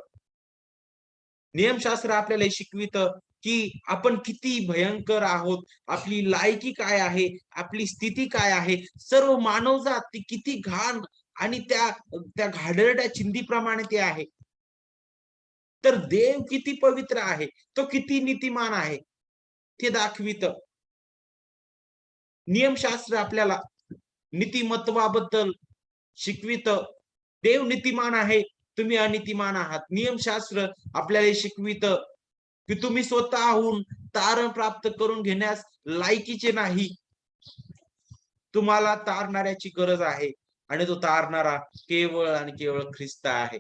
नियमशास्त्र आपल्याला हे शिकवितं, की आपण किती भयंकर आहोत, आपली लायकी काय आहे, आपली स्थिती काय आहे, सर्व मानवजात ती किती घाण आणि त्या त्या घाणेरड्या चिंधीप्रमाणे ते आहे. तर देव किती पवित्र आहे, तो किती नीतिमान आहे, ते दाखवितं. नियमशास्त्र आपल्याला नीतिमत्वाबद्दल शिकवितं. देव नीतिमान आहे, तुम्ही अनितिमान आहात. नियमशास्त्र आपल्याला हे शिकवितं, की तुम्ही स्वतःहून तारण प्राप्त करून घेण्यास लायकीचे नाही. तुम्हाला तारणाऱ्याची गरज आहे. आणि तो तारणारा केवळ आणि केवळ ख्रिस्त आहे.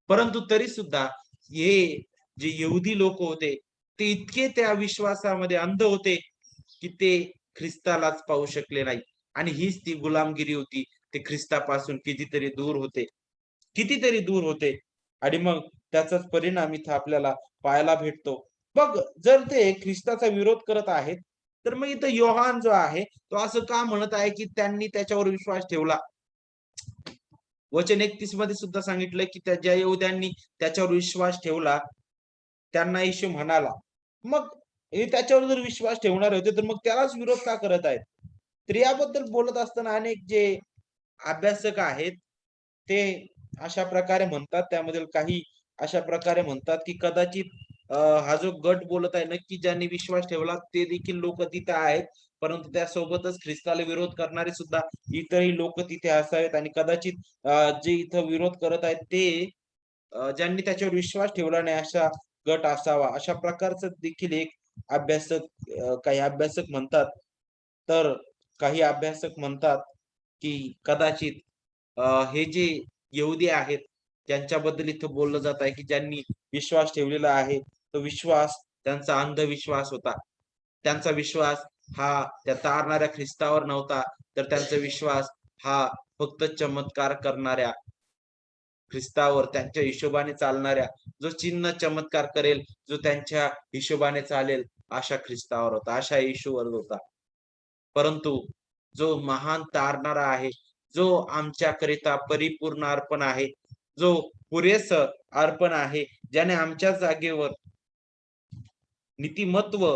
परंतु तरी सुद्धा हे जे यहुदी लोक होते, ते इतके त्या विश्वासामध्ये अंध होते, की ते ख्रिस्तालाच पाहू शकले नाही. आणि हीच ती गुलामगिरी होती. ते ख्रिस्तापासून कितीतरी दूर होते. कितीतरी दूर होते. आणि मग त्याचाच परिणाम इथं आपल्याला पाहायला भेटतो. मग जर ते ख्रिस्ताचा विरोध करत आहेत, तर मग इथं योहान जो आहे, तो असं का म्हणत आहे, की त्यांनी त्याच्यावर विश्वास ठेवला? वचन 31 मध्ये सुद्धा सांगितलंय, की त्या ज्या यहुद्यांनी त्याच्यावर विश्वास ठेवला, त्यांना येशू म्हणाला. मग हे त्याच्यावर जर विश्वास ठेवणार होते, तर मग त्यालाच विरोध का करत आहेत? तर याबद्दल बोलत असताना अनेक जे अभ्यासक आहेत ते अशा प्रकारे म्हणतात, त्यामधील काही अशा प्रकारे म्हणतात, की कदाचित हा जो गट बोलत आहे, नक्की ज्यांनी विश्वास ठेवला ते देखील लोक तिथे आहेत. परंतु त्यासोबतच ख्रिस्ताला विरोध करणारे सुद्धा इतरही लोक तिथे असावेत आणि कदाचित जे इथं विरोध करत आहेत ते ज्यांनी त्याच्यावर विश्वास ठेवला नाही असा गट असावा. अशा प्रकारचं देखील एक काही अभ्यासक म्हणतात. तर काही अभ्यासक म्हणतात, की कदाचित हे जे यहुदी आहेत, त्यांच्याबद्दल इथं बोललं जात आहे, की ज्यांनी विश्वास ठेवलेला आहे, तो विश्वास त्यांचा अंधविश्वास होता. त्यांचा विश्वास हा त्या तारणाऱ्या ख्रिस्तावर नव्हता, तर त्यांचा विश्वास हा फक्त चमत्कार करणाऱ्या ख्रिस्तावर, त्यांच्या हिशोबाने चालणाऱ्या, जो चिन्ह चमत्कार करेल, जो त्यांच्या हिशोबाने चालेल, अशा ख्रिस्तावर होता, अशा येशूवर होता. परंतु जो महान तारणारा आहे, जो आमच्याकरिता परिपूर्ण अर्पण आहे, जो पुरेसं अर्पण आहे, ज्याने आमच्या जागेवर नीतिमत्व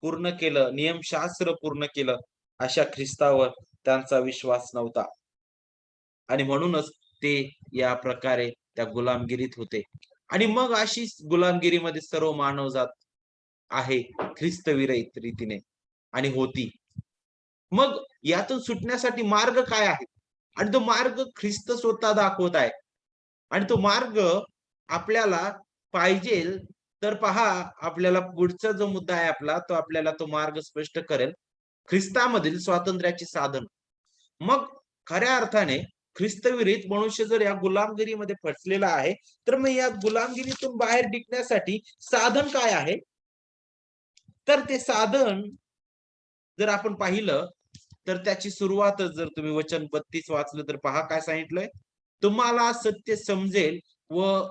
पूर्ण केलं, नियमशास्त्र पूर्ण केलं, अशा ख्रिस्तावर त्यांचा विश्वास नव्हता. आणि म्हणूनच ते या प्रकारे त्या गुलामगिरीत होते. आणि मग अशीच गुलामगिरीमध्ये सर्व मानवजात आहे ख्रिस्तविरहित रीतीने आणि होती. मग यातून सुटण्यासाठी मार्ग काय आहे? आणि तो मार्ग ख्रिस्त स्वतः दाखवत आहे. आणि तो मार्ग आपल्याला पाहिजेल तर पहा, आपल्याला पुढचा जो मुद्दा आहे आपला, तो आपल्याला तो मार्ग स्पष्ट करेल. ख्रिस्तामधील स्वातंत्र्याचे साधन. मग खऱ्या अर्थाने ख्रिस्तविरहित मनुष्य जर या गुलामगिरीमध्ये फसलेला आहे, तर मग या गुलामगिरीतून बाहेर निघण्यासाठी साधन काय आहे? तर ते साधन जर आपण पाहिलं, तर त्याची सुरुवातच जर तुम्ही वचन 32 वाचलं तर पहा काय सांगितलंय? तुम्हाला सत्य समजेल व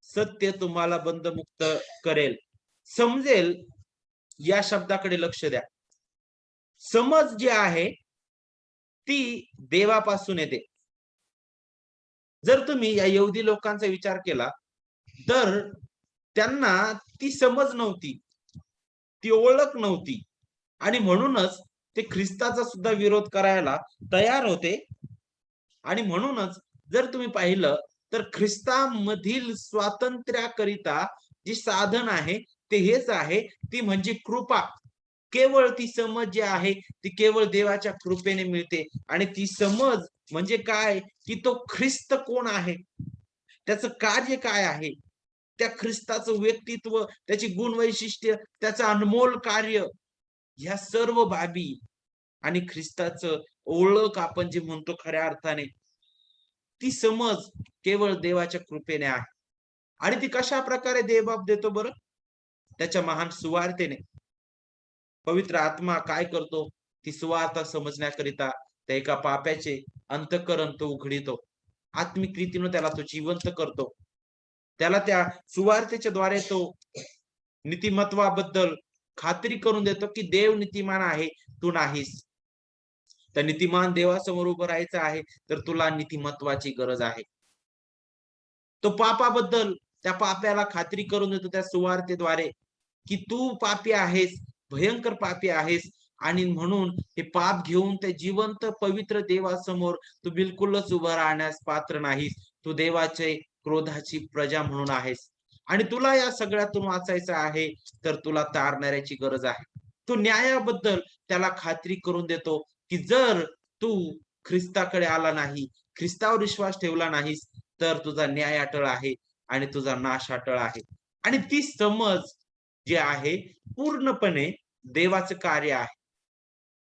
सत्य तुम्हाला बंधमुक्त करेल. समजेल या शब्दाकडे लक्ष द्या. समज जी आहे ती देवापासून येते. जर तुम्ही या यहुदी लोकांचा विचार केला, तर त्यांना ती समज नव्हती, ती ओळख नव्हती आणि म्हणूनच ते ख्रिस्ताचा सुद्धा विरोध करायला तयार होते. आणि म्हणूनच जर तुम्ही पाहिलं, तर ख्रिस्तामधील स्वातंत्र्याकरिता जे साधन आहे ते हेच आहे, ती म्हणजे कृपा. केवळ ती समज जी आहे ती केवळ देवाच्या कृपेने मिळते. आणि ती समज म्हणजे काय, की तो ख्रिस्त कोण आहे, त्याचं कार्य काय आहे, त्या ख्रिस्ताचं व्यक्तित्व, त्याची गुणवैशिष्ट्य, त्याचं अनमोल कार्य, ह्या सर्व बाबी आणि ख्रिस्ताचं ओळख आपण जे म्हणतो खऱ्या अर्थाने, ती समज केवळ देवाच्या कृपेने आहे. आणि ती कशा प्रकारे देव देतो बरं? त्याच्या महान सुवार्तेने. पवित्र आत्मा काय करतो? ती सुवार्ता समजण्याकरिता त्या एका पाप्याचे अंतःकरण तो उघडितो. आत्मिक रीतीने त्याला तो जिवंत करतो. त्याला त्या सुवार्तेच्या द्वारे तो नीतिमत्वाबद्दल खात्री करून देतो, की देव नीतिमान आहे, तू नाहीस. त्या नीतिमान देवासमोर उभं राहायचं आहे, तर तुला नीतिमत्वाची गरज आहे. तो पापाबद्दल त्या पाप्याला खात्री करून देतो त्या सुवार्तेद्वारे, की तू पापी आहेस, भयंकर पापी आहेस आणि म्हणून हे पाप घेऊन त्या जिवंत पवित्र देवासमोर तू बिलकुलच उभं राहण्यास पात्र नाहीस. तू देवाचे क्रोधाची प्रजा म्हणून आहेस. आणि तुला या सगळ्यातून वाचायचं आहे, तर तुला तारणाऱ्याची गरज आहे. तो न्यायाबद्दल त्याला खात्री करून देतो, की जर तू ख्रिस्ताकडे आला नाही, ख्रिस्तावर विश्वास ठेवला नाहीस, तर तुझा न्याय अटळ आहे आणि तुझा नाश अटळ आहे. आणि ती समज जी आहे पूर्णपणे देवाचं कार्य आहे.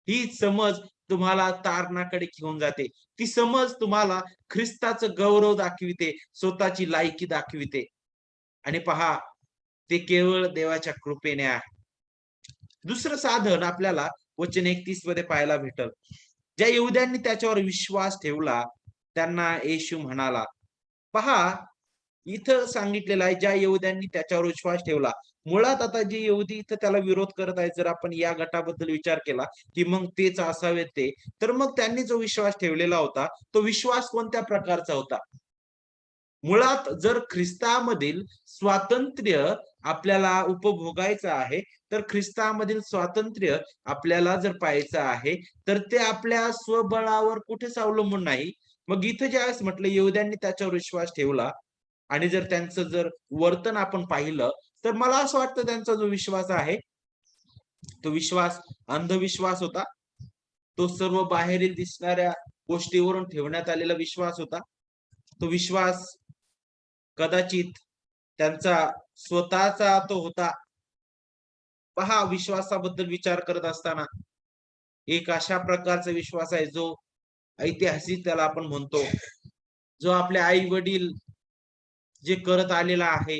ही समज तुम्हाला तारणाकडे घेऊन जाते. ती समज तुम्हाला ख्रिस्ताचं गौरव दाखविते, स्वतःची लायकी दाखविते. आणि पहा, ते केवळ देवाच्या कृपेने आहे. दुसरं साधन आपल्याला वचन 31 मध्ये पाहायला भेटल. ज्या यहुद्यांनी त्याच्यावर विश्वास ठेवला, त्यांना येशू म्हणाला. पहा, इथं सांगितलेलं आहे, ज्या यहुद्यांनी त्याच्यावर विश्वास ठेवला. मुळात आता जे यहुदी इथं त्याला विरोध करत आहेत, जर आपण या गटाबद्दल विचार केला, की मग तेच असावेत ते, तर मग त्यांनी जो विश्वास ठेवलेला होता, तो विश्वास कोणत्या प्रकारचा होता? मुळात जर ख्रिस्तामधील स्वातंत्र्य आपल्याला उपभोगायचं आहे, तर ख्रिस्तामधील स्वातंत्र्य आपल्याला जर पाहायचं आहे, तर ते आपल्या स्वबळावर कुठेच अवलंबून नाही. मग इथं ज्यावेळेस म्हटलं यहूद्यांनी त्याच्यावर विश्वास ठेवला आणि जर त्यांचं जर वर्तन आपण पाहिलं, तर मला असं वाटतं त्यांचा जो विश्वास आहे, तो विश्वास अंधविश्वास होता. तो सर्व बाहेरील दिसणाऱ्या गोष्टीवरून ठेवण्यात आलेला विश्वास होता. तो विश्वास कदाचित त्यांचा स्वतःचा तो होता. पहा विश्वासाबद्दल विचार करत असताना एक अशा प्रकारचा विश्वास आहे जो ऐतिहासिक त्याला आपण म्हणतो. जो आपले आई-वडील जे करत आलेला आहे,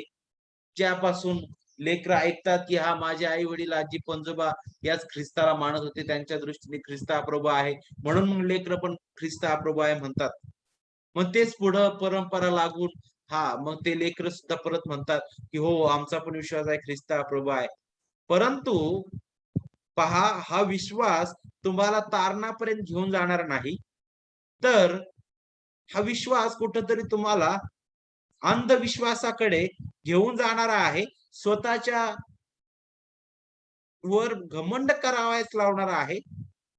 ज्यापासून लेकरं ऐकतात, की हा माझे आई-वडील, आजी-पणजोबा याच ख्रिस्ताला मानत होते. त्यांच्या दृष्टीने ख्रिस्त हा प्रभू आहे. म्हणून मग लेकरं पण ख्रिस्त हा प्रभू आहे म्हणतात. मग तेच पुढं परंपरा लागून मग ते लेकरं सुद्धा परत म्हणतात, की हो आमचा पण विश्वास आहे ख्रिस्त हा प्रभू आहे. परंतु पहा हा विश्वास तुम्हाला तारणापर्यंत घेऊन जाणार नाही. तर हा विश्वास कुठेतरी तुम्हाला अंधविश्वासाकडे घेऊन जाणारा आहे. स्वतःच्या वर घमंड करावयास लावणारा आहे.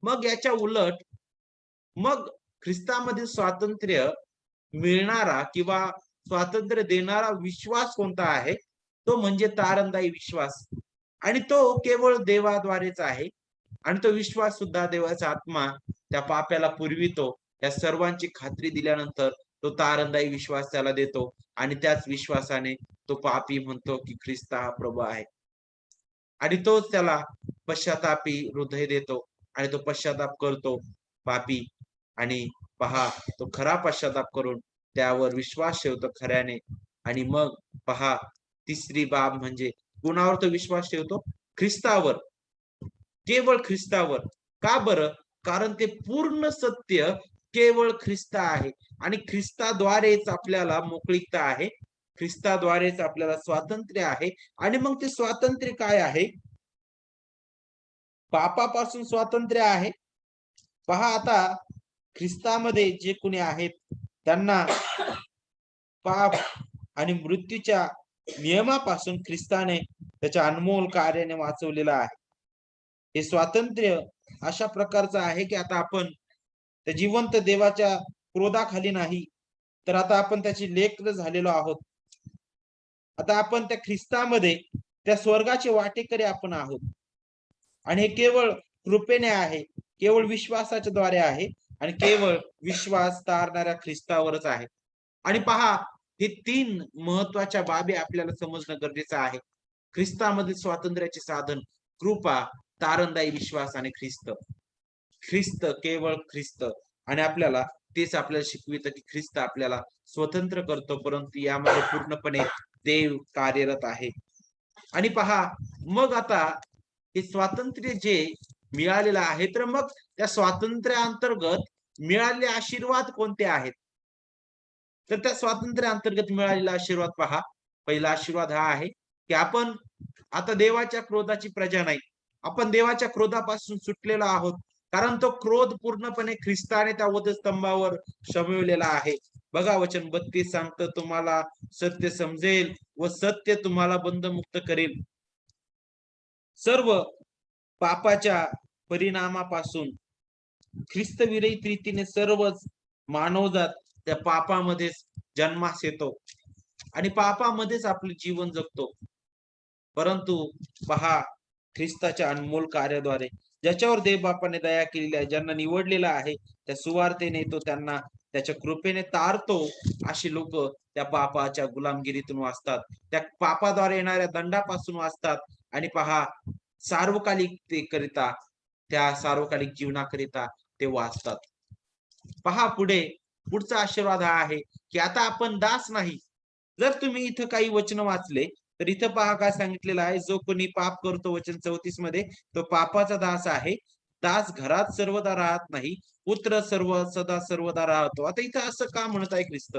मग याच्या उलट मग ख्रिस्तामधील स्वातंत्र्य मिळणारा किंवा स्वातंत्र्य देणारा विश्वास कोणता आहे? तो म्हणजे तारणदायी विश्वास आणि तो केवळ देवाद्वारेच आहे आणि तो विश्वास सुद्धा देवाचा आत्मा त्या पाप्याला पुरवितो. या सर्वांची खात्री दिल्यानंतर तो तारणदायी विश्वास त्याला देतो आणि त्याच विश्वासाने तो पापी म्हणतो, की ख्रिस्त हा प्रभू आहे. आणि तोच त्याला पश्चातापी हृदय देतो आणि तो पश्चाताप करतो पापी आणि पहा तो खरा पश्चाताप करून त्यावर विश्वास ठेवतो खऱ्याने आणि मग पहा तिसरी बाब म्हणजे कुणावर तो विश्वास ठेवतो? ख्रिस्तावर. केवळ ख्रिस्तावर. का बरं? कारण ते पूर्ण सत्य केवळ ख्रिस्त आहे आणि ख्रिस्ताद्वारेच आपल्याला मोकळीकता आहे. ख्रिस्ताद्वारेच आपल्याला स्वातंत्र्य आहे आणि मग ते स्वातंत्र्य काय आहे? पापापासून स्वातंत्र्य आहे. पहा आता ख्रिस्तामध्ये जे कोणी आहेत त्यांना पाप आणि मृत्यूच्या नियमापासून ख्रिस्ताने त्याच्या अनमोल कार्याने वाचवलेलं आहे. हे स्वातंत्र्य अशा प्रकारचं आहे, की आता आपण त्या जिवंत देवाच्या क्रोधाखाली नाही, तर आता आपण त्याची लेकरं झालेलो आहोत. आता आपण त्या ख्रिस्तामध्ये त्या स्वर्गाचे वाटेकरी आपण आहोत. आणि हे केवळ कृपेने आहे, केवळ विश्वासाच्या द्वारे आहे आणि केवळ विश्वास तारणाऱ्या ख्रिस्तावरच आहे. आणि पहा हे 3 महत्त्वाच्या बाबी आपल्याला समजणं गरजेचं आहे. ख्रिस्तामधील स्वातंत्र्याचे साधन कृपा, तारणदायी विश्वास आणि ख्रिस्त. ख्रिस्त, केवळ ख्रिस्त आणि आपल्याला तेच आपल्याला शिकवितं, की ख्रिस्त आपल्याला स्वतंत्र करतो, परंतु यामध्ये पूर्णपणे देव कार्यरत आहे. आणि पहा मग आता हे स्वातंत्र्य जे मिळालेलं आहे, तर मग त्या स्वातंत्र्याअंतर्गत मिळालेले आशीर्वाद कोणते आहेत? तर त्या स्वातंत्र्याअंतर्गत मिळालेला आशीर्वाद पहा. पहिला आशीर्वाद हा आहे, की आपण आता देवाच्या क्रोधाची प्रजा नाही. आपण देवाच्या क्रोधापासून सुटलेलो आहोत. कारण तो क्रोध पूर्णपणे ख्रिस्ताने त्या वधस्तंभावर शमविलेला आहे. बघा वचन 32 सांगतं, तुम्हाला सत्य समजेल व सत्य तुम्हाला बंधमुक्त करेल. सर्व पापाच्या परिणामापासून ख्रिस्तविरहित रीतीने सर्वच मानवजात त्या पापामध्येच जन्मास येतो आणि पापामध्येच आपले जीवन जगतो. परंतु पहा ख्रिस्ताच्या अनमोल कार्याद्वारे ज्याच्यावर देवबापाने दया केलेली आहे, ज्यांना निवडलेलं आहे, त्या सुवार्तेने तो त्यांना त्याच्या कृपेने तारतो. अशी लोक त्या पापाच्या गुलामगिरीतून वाचतात, त्या पापाद्वारे येणाऱ्या दंडापासून वाचतात आणि पहा सार्वकालिकतेकरिता त्या सार्वकालिक जीवनाकरिता ते वाचतात. पहा पुढचा आशीर्वाद हा आहे, की आता आपण दास नाही. जर तुम्ही इथं काही वचन वाचले, तर इथं पहा काय सांगितलेलं आहे, जो कोणी पाप करतो वचन 34 मध्ये, तो पापाचा दास आहे. दास घरात सर्वदा राहत नाही, पुत्र सदा सर्वदा राहतो. आता इथं असं का म्हणत आहे ख्रिस्त?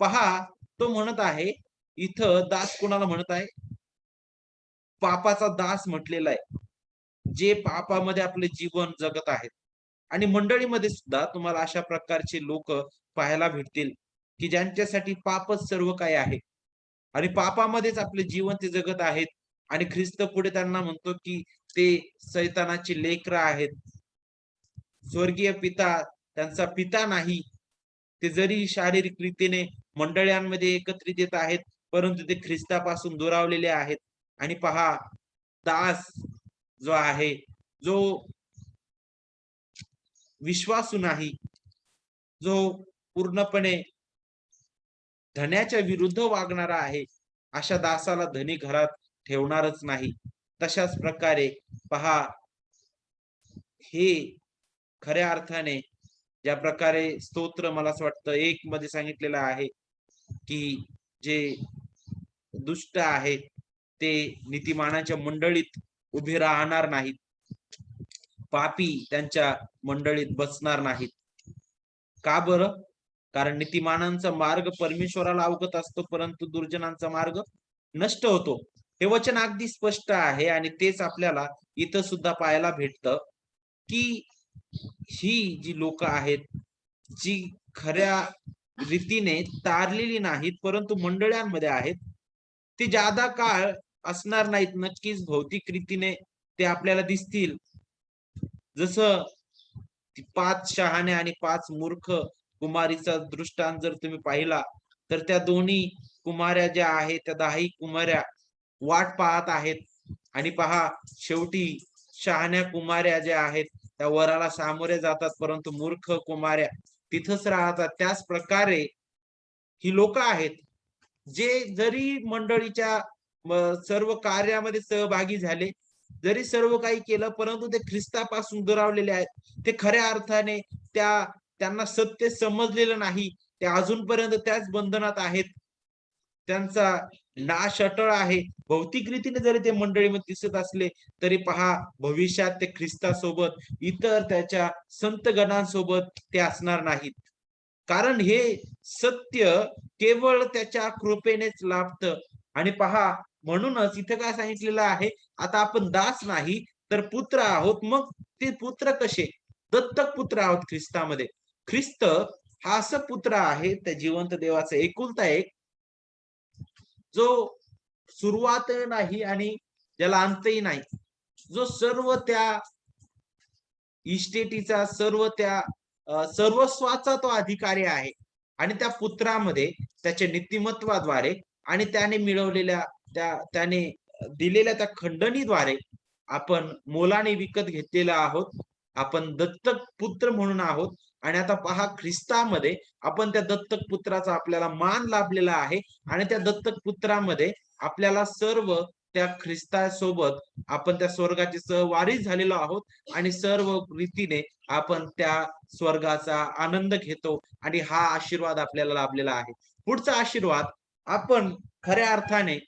पहा तो म्हणत आहे, इथं दास कोणाला म्हणत आहे? पापाचा दास म्हटलेला आहे. जे पापामध्ये आपले जीवन जगत आहेत. आणि मंडळीमध्ये सुद्धा तुम्हाला अशा प्रकारचे लोक पाहायला भेटतील, की ज्यांच्यासाठी पापच सर्व काही आहे. आणि पापामध्येच आपले जीवन ते जगत आहेत. आणि ख्रिस्त पुढे त्यांना म्हणतो की ते सैतानाची लेकरं आहेत. स्वर्गीय पिता त्यांचा पिता नाही. ते जरी शारीरिक रीतीने मंडळांमध्ये एकत्रित येत आहेत, परंतु ते ख्रिस्तापासून दुरावलेले आहेत. आणि पहा, दास जो आहे, जो विश्वासू नाही, जो पूर्णपणे धन्याच्या विरुद्ध वागणारा आहे, अशा दासाला धनी घरात ठेवणारच नाही. तशाच प्रकारे पहा, हे खऱ्या अर्थाने ज्या प्रकारे स्तोत्र मला असं वाटतं 1 मध्ये सांगितलेलं आहे, की जे दुष्ट आहेत ते नीतिमानाच्या मंडळीत उभे राहणार नाहीत. पापी त्यांच्या मंडळीत बसणार नाहीत. का बरं? कारण नीतिमानांचा मार्ग परमेश्वराला अवगत असतो, परंतु दुर्जनांचा मार्ग नष्ट होतो. हे वचन अगदी स्पष्ट आहे आणि तेच आपल्याला इथं सुद्धा पाहायला भेटतं, की ही जी लोक आहेत, जी खऱ्या रीतीने तारलेली नाहीत, परंतु मंडळांमध्ये आहेत, ते जादा काळ असणार नाहीत. नक्कीच भौतिक रीतीने ते आपल्याला दिसतील. जसं 5 शहाण्या आणि 5 मूर्ख कुमारीचा दृष्टांत जर तुम्ही पाहिला, तर त्या दोन्ही कुमाऱ्या ज्या आहेत, त्या 10ही कुमाऱ्या वाट पाहत आहेत. आणि पहा, शेवटी शहाण्या कुमाऱ्या ज्या आहेत, त्या वराला सामोरे जातात, परंतु मूर्ख कुमाऱ्या तिथंच राहतात. त्याच प्रकारे ही लोक आहेत, जे जरी मंडळीच्या सर्व कार्यामध्ये सहभागी झाले, जरी सर्व काही केलं, परंतु ते ख्रिस्तापासून दुरावलेले आहेत. ते खऱ्या अर्थाने त्यांना सत्य समजलेलं नाही. ते अजूनपर्यंत त्याच बंधनात आहेत. त्यांचा नाश अटळ आहे. भौतिक रीतीने जरी ते मंडळीमध्ये दिसत असले, तरी पहा, भविष्यात ते ख्रिस्तासोबत, इतर त्याच्या संत गणांसोबत ते असणार नाहीत. कारण हे सत्य केवळ त्याच्या कृपेनेच लाभतं. आणि पहा, म्हणूनच इथं काय सांगितलेलं आहे, आता आपण दास नाही तर पुत्र आहोत. मग ते पुत्र कसे? दत्तक पुत्र आहोत ख्रिस्तामध्ये. ख्रिस्त हा असं पुत्र आहे, त्या जिवंत देवाचा एकुलता एक, जो सुरुवात नाही आणि ज्याला अंतही नाही, जो सर्व त्या इस्टेटीचा, सर्व त्या सर्वस्वाचा तो अधिकारी आहे. आणि त्या पुत्रामध्ये त्याच्या नीतिमत्वाद्वारे आणि त्याने मिळवलेल्या त्याने दिलेल्या त्या खंडणीद्वारे आपण मोलाने विकत घेतलेला आहोत. आपण दत्तक पुत्र म्हणून आहोत. आणि आता पहा, ख्रिस्तामध्ये आपण त्या दत्तक पुत्राचा आपल्याला मान लाभलेला आहे. आणि त्या दत्तक पुत्रामध्ये आपल्याला सर्व त्या ख्रिस्तासोबत आपण त्या स्वर्गाचे सहवारीच झालेलो आहोत. आणि सर्व रीतीने आपण त्या स्वर्गाचा आनंद घेतो. आणि हा आशीर्वाद आपल्याला लाभलेला आहे. पुढचा आशीर्वाद, आपण खऱ्या अर्थाने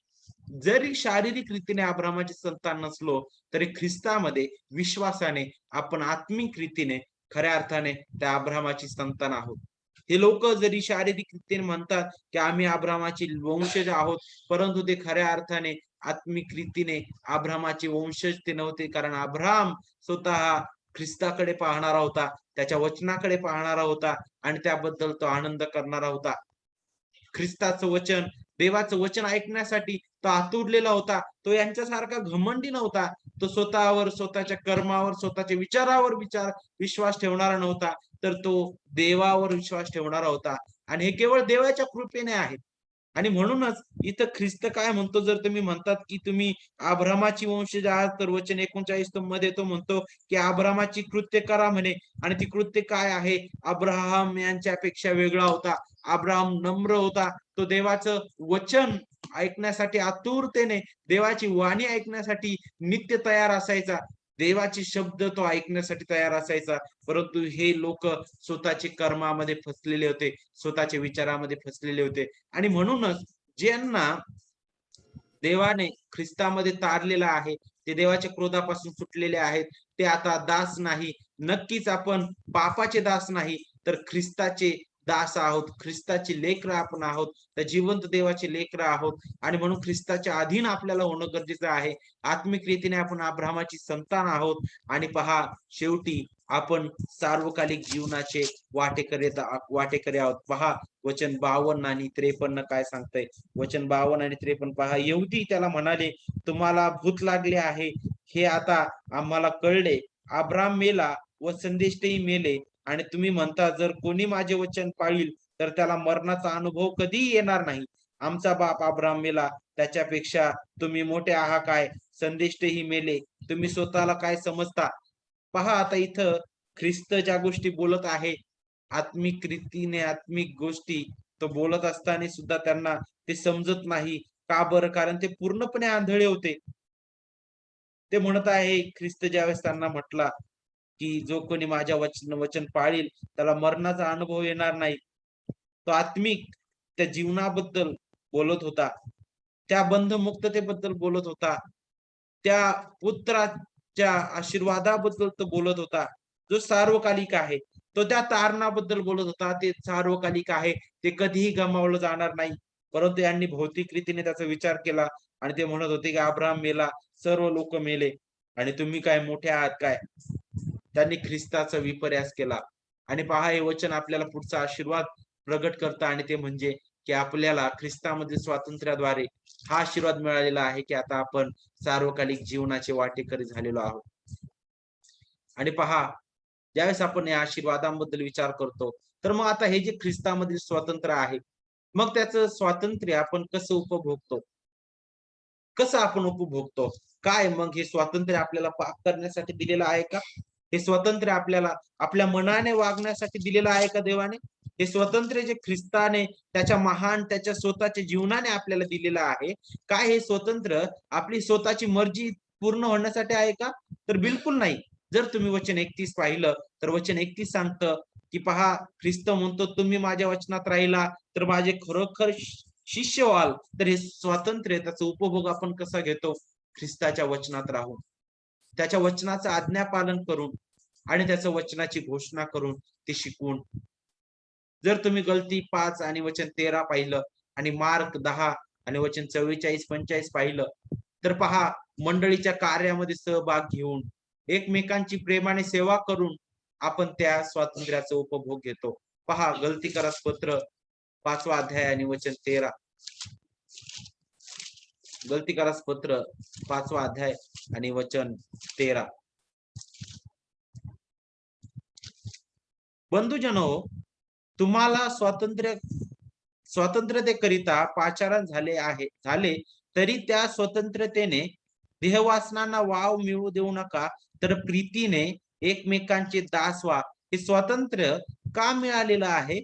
जरी शारीरिक रीतीने अब्राहामाचे संतान नसलो, तरी ख्रिस्तामध्ये विश्वासाने आपण आत्मिक रीतीने खऱ्या अर्थाने त्या अब्राहामाची संतान आहोत. हे लोक जरी शारीरिक रीतीने म्हणतात की आम्ही अब्राहामाचे वंशज आहोत, परंतु ते खऱ्या अर्थाने आत्मिक रीतीने अब्राहामाचे वंशज ते नव्हते. कारण अब्राहाम स्वतः ख्रिस्ताकडे पाहणारा होता, त्याच्या वचनाकडे पाहणारा होता आणि त्याबद्दल तो आनंद करणारा होता. ख्रिस्ताचं वचन, देवाचं वचन ऐकण्यासाठी तो आतुरलेला होता. तो यांच्यासारखा घमंडी नव्हता. तो स्वतःवर, स्वतःच्या कर्मावर, स्वतःच्या विचारावर विश्वास ठेवणारा नव्हता, तर तो देवावर विश्वास ठेवणारा होता. आणि हे केवळ देवाच्या कृपेने आहे. आणि म्हणूनच इथं ख्रिस्त काय म्हणतो, जर तुम्ही म्हणतात की तुम्ही अब्राहामाची वंशज आहात, तर वचन 39 मध्ये तो म्हणतो की अब्राहामाची कृत्य करा म्हणे. आणि ती कृत्य काय आहे? अब्राहम यांच्यापेक्षा वेगळा होता. अब्राहम नम्र होता. तो देवाचं वचन ऐकण्यासाठी आतुरतेने, देवाची वाणी ऐकण्यासाठी नित्य तयार असायचा. देवाचे शब्द तो ऐकण्यासाठी तयार असायचा. परंतु हे लोक स्वतःचे कर्मामध्ये फसलेले होते, स्वतःच्या विचारामध्ये फसलेले होते. आणि म्हणूनच ज्यांना देवाने ख्रिस्तामध्ये तारलेला आहे, ते देवाच्या क्रोधापासून सुटलेले आहेत. ते आता दास नाही, नक्कीच आपण पापाचे दास नाही, तर ख्रिस्ताचे दास आहोत. ख्रिस्ताची लेकरं आपण आहोत, त्या जिवंत देवाचे लेकरं आहोत. आणि म्हणून ख्रिस्ताच्या अधीन आपल्याला होणं गरजेचं आहे. आत्मिक रीतीने आपण अब्राहामाची संतान आहोत. आणि पहा, शेवटी आपण सार्वकालिक जीवनाचे वाटेकरी आहोत. पहा वचन 52 आणि 53 काय सांगतंय. वचन 52 आणि 53 पहा. यहुदी त्याला म्हणाले, तुम्हाला भूत लागले आहे हे आता आम्हाला कळले. अब्राम मेला व संदेष्टही मेले आणि तुम्ही म्हणता जर कोणी माझे वचन पाळील तर त्याला मरणाचा अनुभव कधीही येणार नाही. आमचा बाप अब्राम मेला त्याच्यापेक्षा तुम्ही मोठे आहात काय? संदेष्टही मेले. तुम्ही स्वतःला काय समजता? पहा आता इथं ख्रिस्त ज्या गोष्टी बोलत आहे, आत्मिक रीतीने आत्मिक गोष्टी तो बोलत असताना सुद्धा त्यांना ते समजत नाही. का बरं? कारण ते पूर्णपणे आंधळे होते. ते म्हणत आहे ख्रिस्त ज्यावेळेस त्यांना म्हटला, की जो कोणी माझ्या वचन पाळील त्याला मरणाचा अनुभव येणार नाही. तो आत्मिक त्या जीवनाबद्दल बोलत होता. त्या बंधमुक्ततेबद्दल बोलत होता. त्या पुत्राच्या आशीर्वादाबद्दल तो बोलत होता, जो सार्वकालिक आहे. तो त्या तारणाबद्दल बोलत होता, ते सार्वकालिक आहे. ते कधीही गमावलं जाणार नाही. परंतु यांनी भौतिक रीतीने त्याचा विचार केला आणि ते म्हणत होते, की अब्राहम मेला, सर्व लोक मेले आणि तुम्ही काय मोठे आहात काय? त्यांनी ख्रिस्ताचा विपर्यास केला. आणि पहा हे वचन आपल्याला पुढचा आशीर्वाद प्रगट करतं आणि ते म्हणजे, की आपल्याला ख्रिस्तामधील स्वातंत्र्याद्वारे हा आशीर्वाद मिळालेला आहे, की आता आपण सार्वकालिक जीवनाचे वाटेकरी झालेलो आहोत. आणि पहा ज्यावेळेस आपण या आशीर्वादांबद्दल विचार करतो, तर मग आता हे जे ख्रिस्तामधील स्वातंत्र्य आहे, मग त्याचं स्वातंत्र्य आपण कसं उपभोगतो? कसं आपण उपभोगतो? काय मग हे स्वातंत्र्य आपल्याला पाप करण्यासाठी दिलेलं आहे का? हे स्वातंत्र्य आपल्याला आपल्या मनाने वागण्यासाठी दिलेलं आहे का देवाने? हे स्वातंत्र्य जे ख्रिस्ताने त्याच्या महान त्याच्या स्वतःच्या जीवनाने आपल्याला दिलेलं आहे, काय हे स्वातंत्र्य आपली स्वतःची मर्जी पूर्ण होण्यासाठी आहे का? तर बिलकुल नाही. जर तुम्ही वचन 31 पाहिलं, तर वचन 31 सांगतं, की पहा ख्रिस्त म्हणतो, तुम्ही माझ्या वचनात राहिला, तर माझे खरोखर शिष्य व्हाल. तर हे स्वातंत्र्य त्याचा उपभोग आपण कसा घेतो? ख्रिस्ताच्या वचनात राहून, त्याच्या वचनाचं आज्ञापालन करून आणि त्याच्या वचनाची घोषणा करून, ते शिकवून. जर तुम्ही गलती 5 आणि वचन 13 पाहिलं आणि मार्क 10 आणि वचन 44-45 पाहिलं, तर पहा मंडळीच्या कार्यामध्ये सहभाग घेऊन, एकमेकांची प्रेमाने सेवा करून आपण त्या स्वातंत्र्याचा उपभोग घेतो. पहा गलतीकारास पत्र 5वा अध्याय आणि वचन 13. गलतीकारास पत्र 5वा अध्याय आणि वचन 13. बंधुजनो, तुम्हाला स्वातंत्र्यतेकरिता पाचारण झाले तरी त्या स्वतंत्रतेने देहवासनांना वाव मिळू देऊ नका, तर प्रीतीने एकमेकांचे दास व्हा. हे स्वातंत्र्य का मिळालेलं आहे?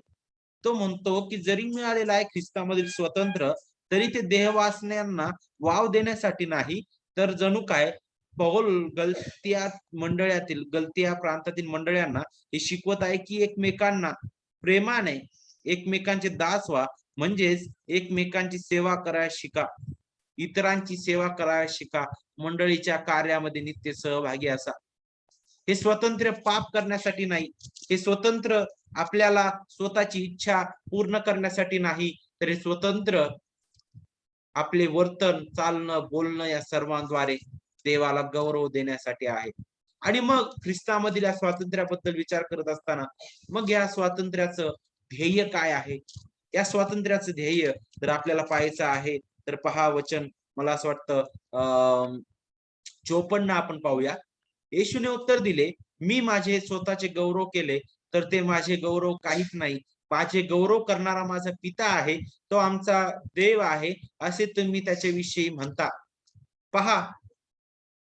तो म्हणतो की जरी मिळालेलं आहे ख्रिस्तामधील स्वतंत्र, तरी ते देहवासनांना वाव देण्यासाठी नाही, तर जणू काय पौल गलतिया प्रांतातील मंडळ्यांना हे शिकवत आहे, की एकमेकांना प्रेमाने एकमेकांचे दास व्हा, म्हणजेच एकमेकांची सेवा करायला शिका, इतरांची सेवा करायला शिका, मंडळीच्या कार्यामध्ये नित्य सहभागी असा. हे स्वातंत्र्य पाप करण्यासाठी नाही, हे स्वतंत्र आपल्याला स्वतःची इच्छा पूर्ण करण्यासाठी नाही, तर हे स्वतंत्र आपले वर्तन, चालणं, बोलणं या सर्वांद्वारे देवाला गौरव देण्यासाठी आहे. आणि मग ख्रिस्तामधील या स्वातंत्र्याबद्दल विचार करत असताना मग या स्वातंत्र्याचं ध्येय काय आहे? या स्वातंत्र्याचं ध्येय जर आपल्याला पाहायचं आहे, तर पहा वचन मला असं वाटतं 54 आपण पाहूया. येशूने उत्तर दिले, मी माझे स्वतःचे गौरव केले तर ते माझे गौरव काहीच नाही. माझे गौरव करणारा माझा पिता आहे, तो आमचा देव आहे, असे तुम्ही त्याच्याविषयी म्हणता. पहा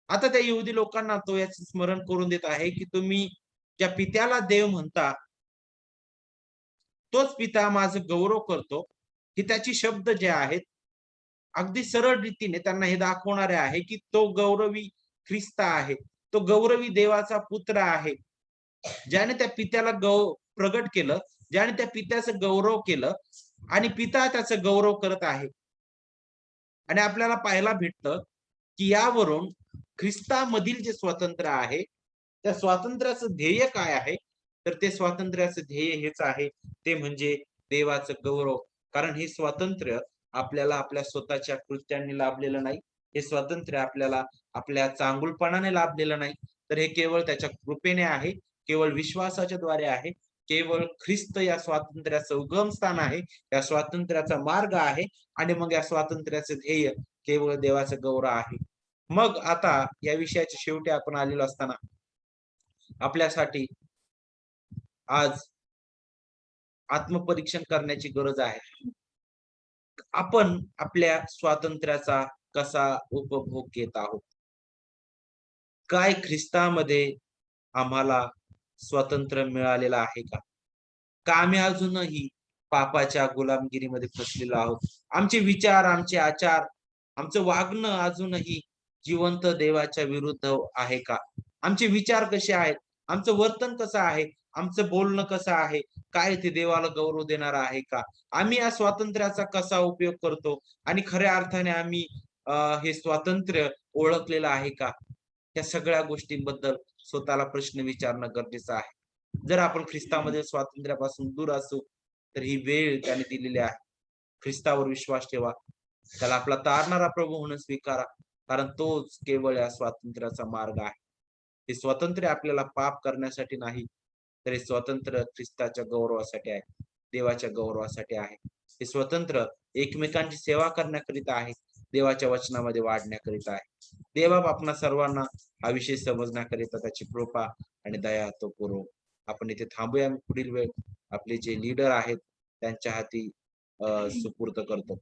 आता त्या यहुदी लोकांना तो याचे स्मरण करून देत आहे, की तुम्ही ज्या पित्याला देव म्हणता, तोच पिता माझं गौरव करतो. हे त्याची शब्द जे आहेत, अगदी सरळ रीतीने त्यांना हे दाखवणारे आहे, की तो गौरवी ख्रिस्त आहे. तो गौरवी देवाचा पुत्र आहे. ज्याने त्या पित्याला प्रगट केलं, ज्याने त्या पित्याचं गौरव केलं आणि पिता त्याचं गौरव करत आहे. आणि आपल्याला पाहायला भेटतं, की यावरून ख्रिस्तामधील जे स्वातंत्र्य आहे, त्या स्वातंत्र्याचं ध्येय काय आहे? तर ते स्वातंत्र्याचं ध्येय हेच आहे, ते म्हणजे देवाचं गौरव. कारण हे स्वातंत्र्य आपल्याला आपल्या स्वतःच्या कृत्यांनी लाभलेलं नाही. हे स्वातंत्र्य आपल्याला आपल्या चांगुलपणाने लाभलेलं नाही, तर हे केवळ त्याच्या कृपेने आहे केवळ विश्वासाच्या द्वारे आहे. केवळ ख्रिस्त या स्वातंत्र्याचं उगमस्थान आहे, या स्वातंत्र्याचा मार्ग आहे आणि मग या स्वातंत्र्याचं ध्येय केवळ देवाचं गौरव आहे. मग आता या विषयाच्या शेवटी आपण आलेलो असताना आपल्यासाठी आज आत्मपरीक्षण करण्याची गरज आहे. आपण आपल्या स्वातंत्र्याचा कसा उपभोग घेत आहोत? काय ख्रिस्तामध्ये आम्हाला स्वातंत्र्य मिळालेलं आहे का? का आम्ही अजूनही पापाच्या गुलामगिरीमध्ये फसलेलो आहोत? आमचे विचार, आमचे आचार, आमचं वागणं अजूनही जिवंत देवाच्या विरुद्ध आहे का? आमचे विचार कसे आहेत? आमचं वर्तन कसं आहे? आमचं बोलणं कसं आहे? काय ते देवाला गौरव देणारं आहे का? आम्ही या स्वातंत्र्याचा कसा उपयोग करतो आणि खऱ्या अर्थाने आम्ही हे स्वातंत्र्य ओळखलेलं आहे का? या सगळ्या गोष्टींबद्दल स्वतःला प्रश्न विचारणं गरजेचं आहे. जर आपण ख्रिस्तामध्ये स्वातंत्र्यापासून दूर असू, तर ही वेळ त्याने दिलेली आहे. ख्रिस्तावर विश्वास ठेवा. त्याला आपला तारणारा प्रभू म्हणून स्वीकारा. कारण तोच केवळ या स्वातंत्र्याचा मार्ग आहे. हे स्वातंत्र्य आपल्याला पाप करण्यासाठी नाही, तर हे स्वातंत्र्य ख्रिस्ताच्या गौरवासाठी आहे. देवाच्या गौरवासाठी आहे. हे स्वातंत्र्य एकमेकांची सेवा करण्याकरिता आहे. देवाच्या वचनामध्ये वाढण्याकरिता आहे. देव आपणा सर्वांना हा विषय समजण्याकरिता त्याची कृपा आणि दया तो पुरवो. आपण इथे थांबूया. पुढील वेळ आपले जे लीडर आहेत त्यांच्या हाती सुपूर्द करतो.